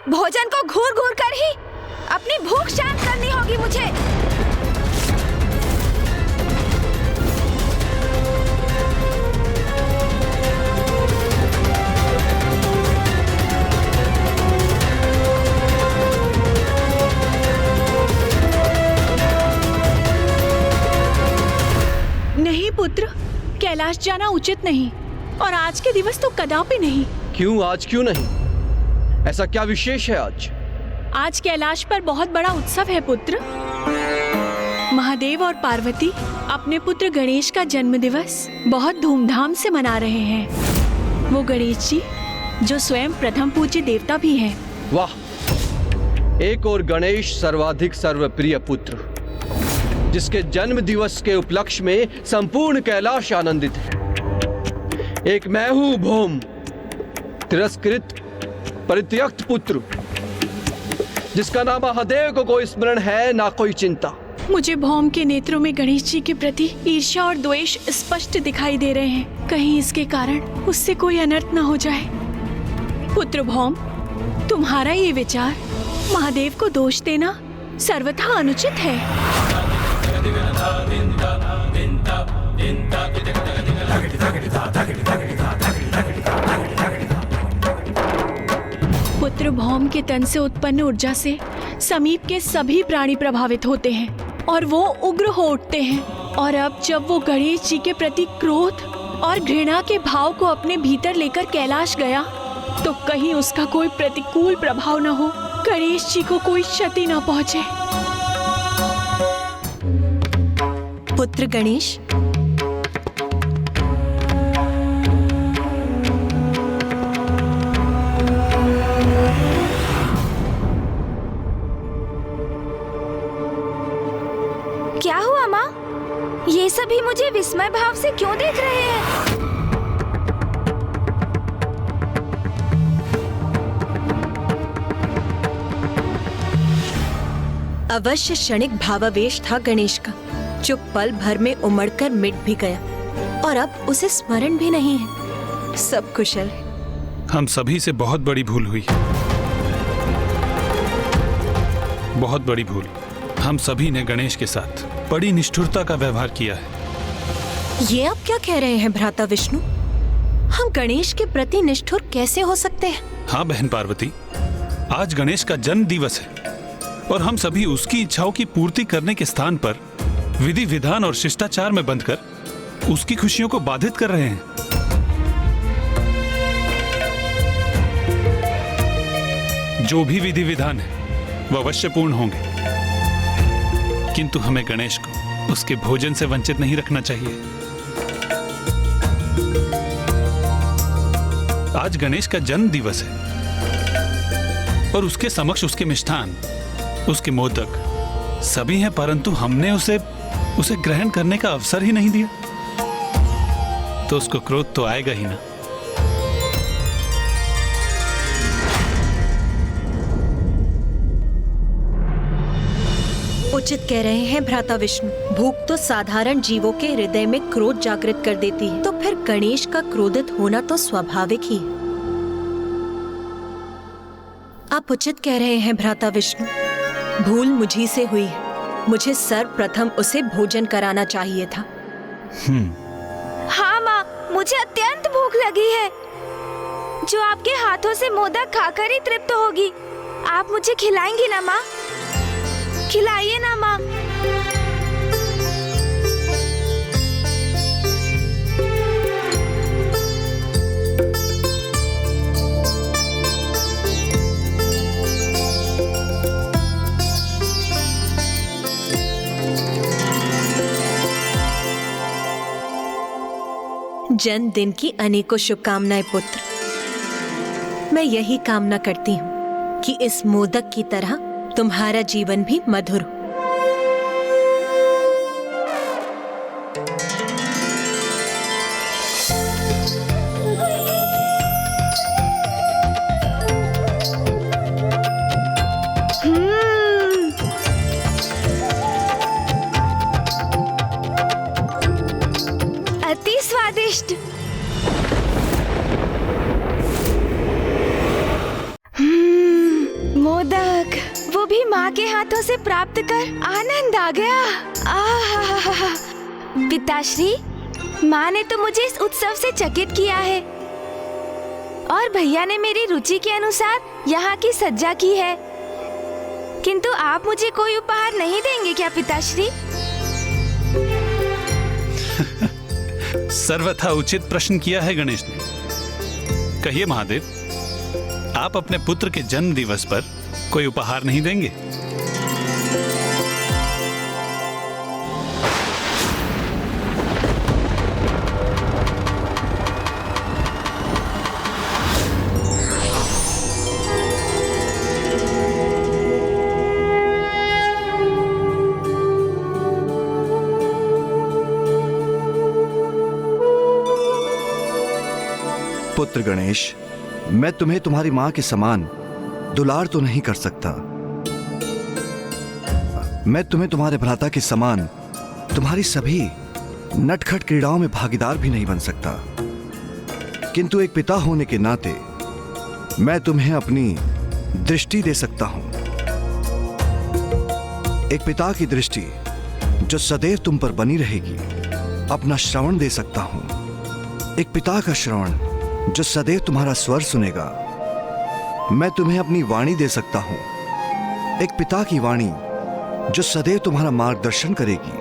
भोजन को घूर घूर कर ही अपनी भूख शांत करनी होगी मुझे। नहीं पुत्र, कैलाश जाना उचित नहीं, और आज के दिवस तो कदापि नहीं। क्यों आज क्यों नहीं? ऐसा क्या विशेष है आज? आज कैलाश पर बहुत बड़ा उत्सव है पुत्र। महादेव और पार्वती अपने पुत्र गणेश का जन्म दिवस बहुत धूमधाम से मना रहे हैं। वो गणेश जी जो स्वयं प्रथम पूज्य देवता भी हैं। वाह, एक और गणेश सर्वाधिक सर्वप्रिय पुत्र, जिसके जन्म दिवस के उपलक्ष्य में संपूर्ण कैलाश आनंदित है। एक मैं हूं भौम, तिरस्कृत परित्यक्त पुत्र, जिसका नाम महादेव को कोई स्मरण है ना कोई चिंता। मुझे भौम के नेत्रों में गणेश जी के प्रति ईर्ष्या और द्वेष स्पष्ट दिखाई दे रहे हैं। कहीं इसके कारण उससे कोई अनर्थ न हो जाए। पुत्र भौम, तुम्हारा ये विचार महादेव को दोष देना सर्वथा अनुचित है। पुत्र भौम के तन से उत्पन्न ऊर्जा से समीप के सभी प्राणी प्रभावित होते हैं और वो उग्र हो उठते हैं। और अब जब वो गणेश जी के प्रति क्रोध और घृणा के भाव को अपने भीतर लेकर कैलाश गया, तो कहीं उसका कोई प्रतिकूल प्रभाव न हो, गणेश जी को कोई क्षति न पहुंचे। पुत्र गणेश, क्या हुआ माँ? ये सभी मुझे विस्मय भाव से क्यों देख रहे हैं? अवश्य क्षणिक भावावेश था गणेश का, जो पल भर में उमड़कर मिट भी गया और अब उसे स्मरण भी नहीं है। सब कुशल है। हम सभी से बहुत बड़ी भूल हुई, बहुत बड़ी भूल। हम सभी ने गणेश के साथ बड़ी निष्ठुरता का व्यवहार किया है। ये आप क्या कह रहे हैं भ्राता विष्णु? हम गणेश के प्रति निष्ठुर कैसे हो सकते हैं? हाँ बहन पार्वती, आज गणेश का जन्म दिवस है और हम सभी उसकी इच्छाओं की पूर्ति करने के स्थान पर विधि विधान और शिष्टाचार में बंधकर उसकी खुशियों को बाधित कर रहे हैं। जो भी विधि विधान है वह अवश्य पूर्ण होंगे, किंतु हमें गणेश को उसके भोजन से वंचित नहीं रखना चाहिए। आज गणेश का जन्म दिवस है और उसके समक्ष उसके मिष्ठान, उसके मोदक सभी हैं, परंतु हमने उसे ग्रहण करने का अवसर ही नहीं दिया, तो उसको क्रोध तो आएगा ही ना। उचित कह रहे हैं भ्राता विष्णु। भूख तो साधारण जीवों के हृदय में क्रोध जागृत कर देती है, तो फिर गणेश का क्रोधित होना तो स्वाभाविक ही है। आप उचित कह रहे हैं भ्राता विष्णु। भूल मुझी से हुई है। मुझे सर्वप्रथम उसे भोजन कराना चाहिए था। हाँ माँ, मुझे अत्यंत भूख लगी है, जो आपके हाथों से मोदक खाकर ही तृप्त होगी। आप मुझे खिलाएंगी ना माँ? खिलाइए ना माँ। जन्मदिन की अनेकों शुभकामनाएं पुत्र। मैं यही कामना करती हूँ कि इस मोदक की तरह तुम्हारा जीवन भी मधुर हो। अति स्वादिष्ट। मोदक, वो भी माँ के हाथों से प्राप्त कर आनंद आ गया। आहा, पिताश्री, माँ ने तो मुझे इस उत्सव से चकित किया है और भैया ने मेरी रुचि के अनुसार यहाँ की सज्जा की है, किंतु आप मुझे कोई उपहार नहीं देंगे क्या पिताश्री? सर्वथा उचित प्रश्न किया है गणेश ने। कहिए महादेव, आप अपने पुत्र के जन्म दिवस पर कोई उपहार नहीं देंगे? पुत्र गणेश, मैं तुम्हें तुम्हारी मां के समान दुलार तो नहीं कर सकता। मैं तुम्हें तुम्हारे भ्राता के समान तुम्हारी सभी नटखट क्रीड़ाओं में भागीदार भी नहीं बन सकता। किंतु एक पिता होने के नाते मैं तुम्हें अपनी दृष्टि दे सकता हूं। एक पिता की दृष्टि जो सदैव तुम पर बनी रहेगी। अपना श्रवण दे सकता हूं। एक पिता का श्रवण जो सदैव तुम्हारा स्वर सुनेगा। मैं तुम्हें अपनी वाणी दे सकता हूं। एक पिता की वाणी जो सदैव तुम्हारा मार्गदर्शन करेगी।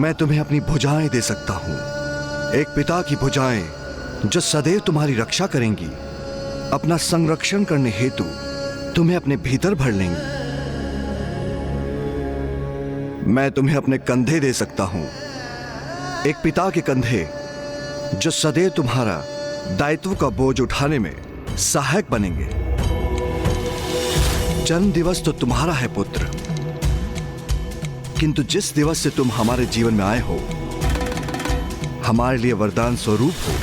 मैं तुम्हें अपनी भुजाएं दे सकता हूं। एक पिता की भुजाएं जो सदैव तुम्हारी रक्षा करेंगी, अपना संरक्षण करने हेतु तुम्हें अपने भीतर भर लेंगी। मैं तुम्हें अपने कंधे दे सकता हूं। एक पिता के कंधे जो सदैव तुम्हारा दायित्व का बोझ उठाने में सहायक बनेंगे। जन्म दिवस तो तुम्हारा है पुत्र, किंतु जिस दिवस से तुम हमारे जीवन में आए हो, हमारे लिए वरदान स्वरूप हो,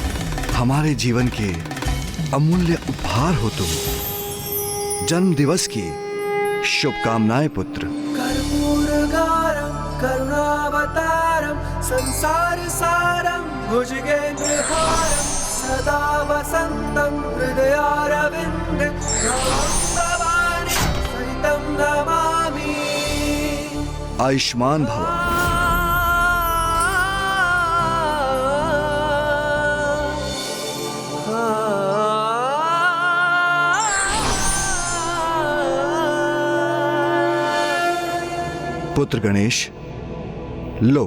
हमारे जीवन के अमूल्य उपहार हो तुम। जन्म दिवस की शुभकामनाएं पुत्र। कर्पूरगारं करुणावतारं संसार सारं भुजगेन्द्रहारं सदा वसन्तं हृदयारविन्दे भवानी सहितं नमामि। आयुष्मान भव। पुत्र गणेश, लो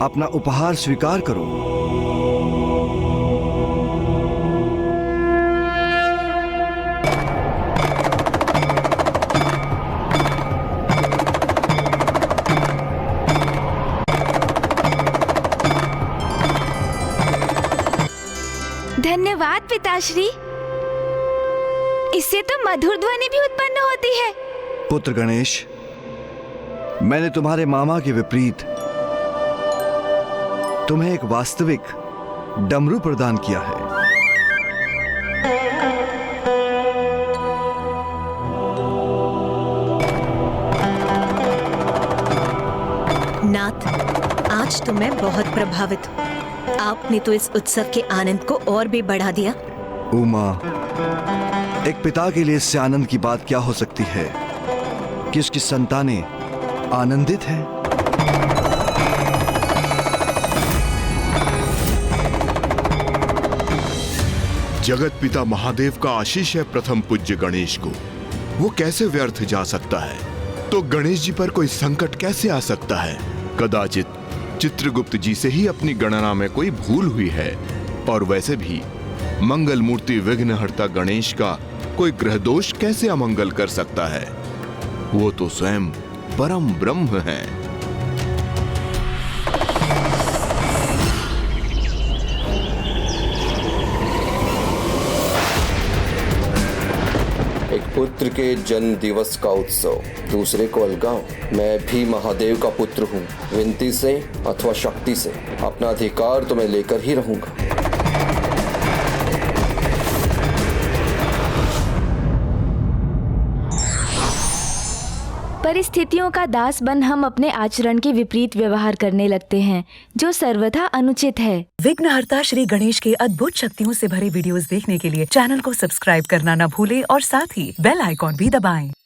अपना उपहार स्वीकार करो। धन्यवाद पिताश्री। इससे तो मधुर ध्वनि भी उत्पन्न होती है। पुत्र गणेश, मैंने तुम्हारे मामा के विपरीत तुम्हें एक वास्तविक डमरू प्रदान किया है। नाथ, आज तो मैं बहुत प्रभावित हूँ। आपने तो इस उत्सव के आनंद को और भी बढ़ा दिया। उमा, एक पिता के लिए इससे आनंद की बात क्या हो सकती है कि उसकी संतानें आनंदित है। जगत पिता महादेव का आशीष है प्रथम पूज्य गणेश को। वो कैसे व्यर्थ जा सकता है? तो गणेश जी पर कोई संकट कैसे आ सकता है? कदाचित चित्रगुप्त जी से ही अपनी गणना में कोई भूल हुई है। और वैसे भी मंगल मूर्ति विघ्नहर्ता गणेश का कोई ग्रह दोष कैसे अमंगल कर सकता है? वो तो स्वयं परम ब्रह्म है। एक पुत्र के जन्म दिवस का उत्सव दूसरे को अलगाओ। मैं भी महादेव का पुत्र हूँ। विनती से अथवा शक्ति से अपना अधिकार तो मैं लेकर ही रहूंगा। परिस्थितियों का दास बन हम अपने आचरण के विपरीत व्यवहार करने लगते हैं, जो सर्वथा अनुचित है। विघ्नहर्ता श्री गणेश के अद्भुत शक्तियों से भरे वीडियोस देखने के लिए चैनल को सब्सक्राइब करना न भूलें और साथ ही बेल आइकॉन भी दबाएं।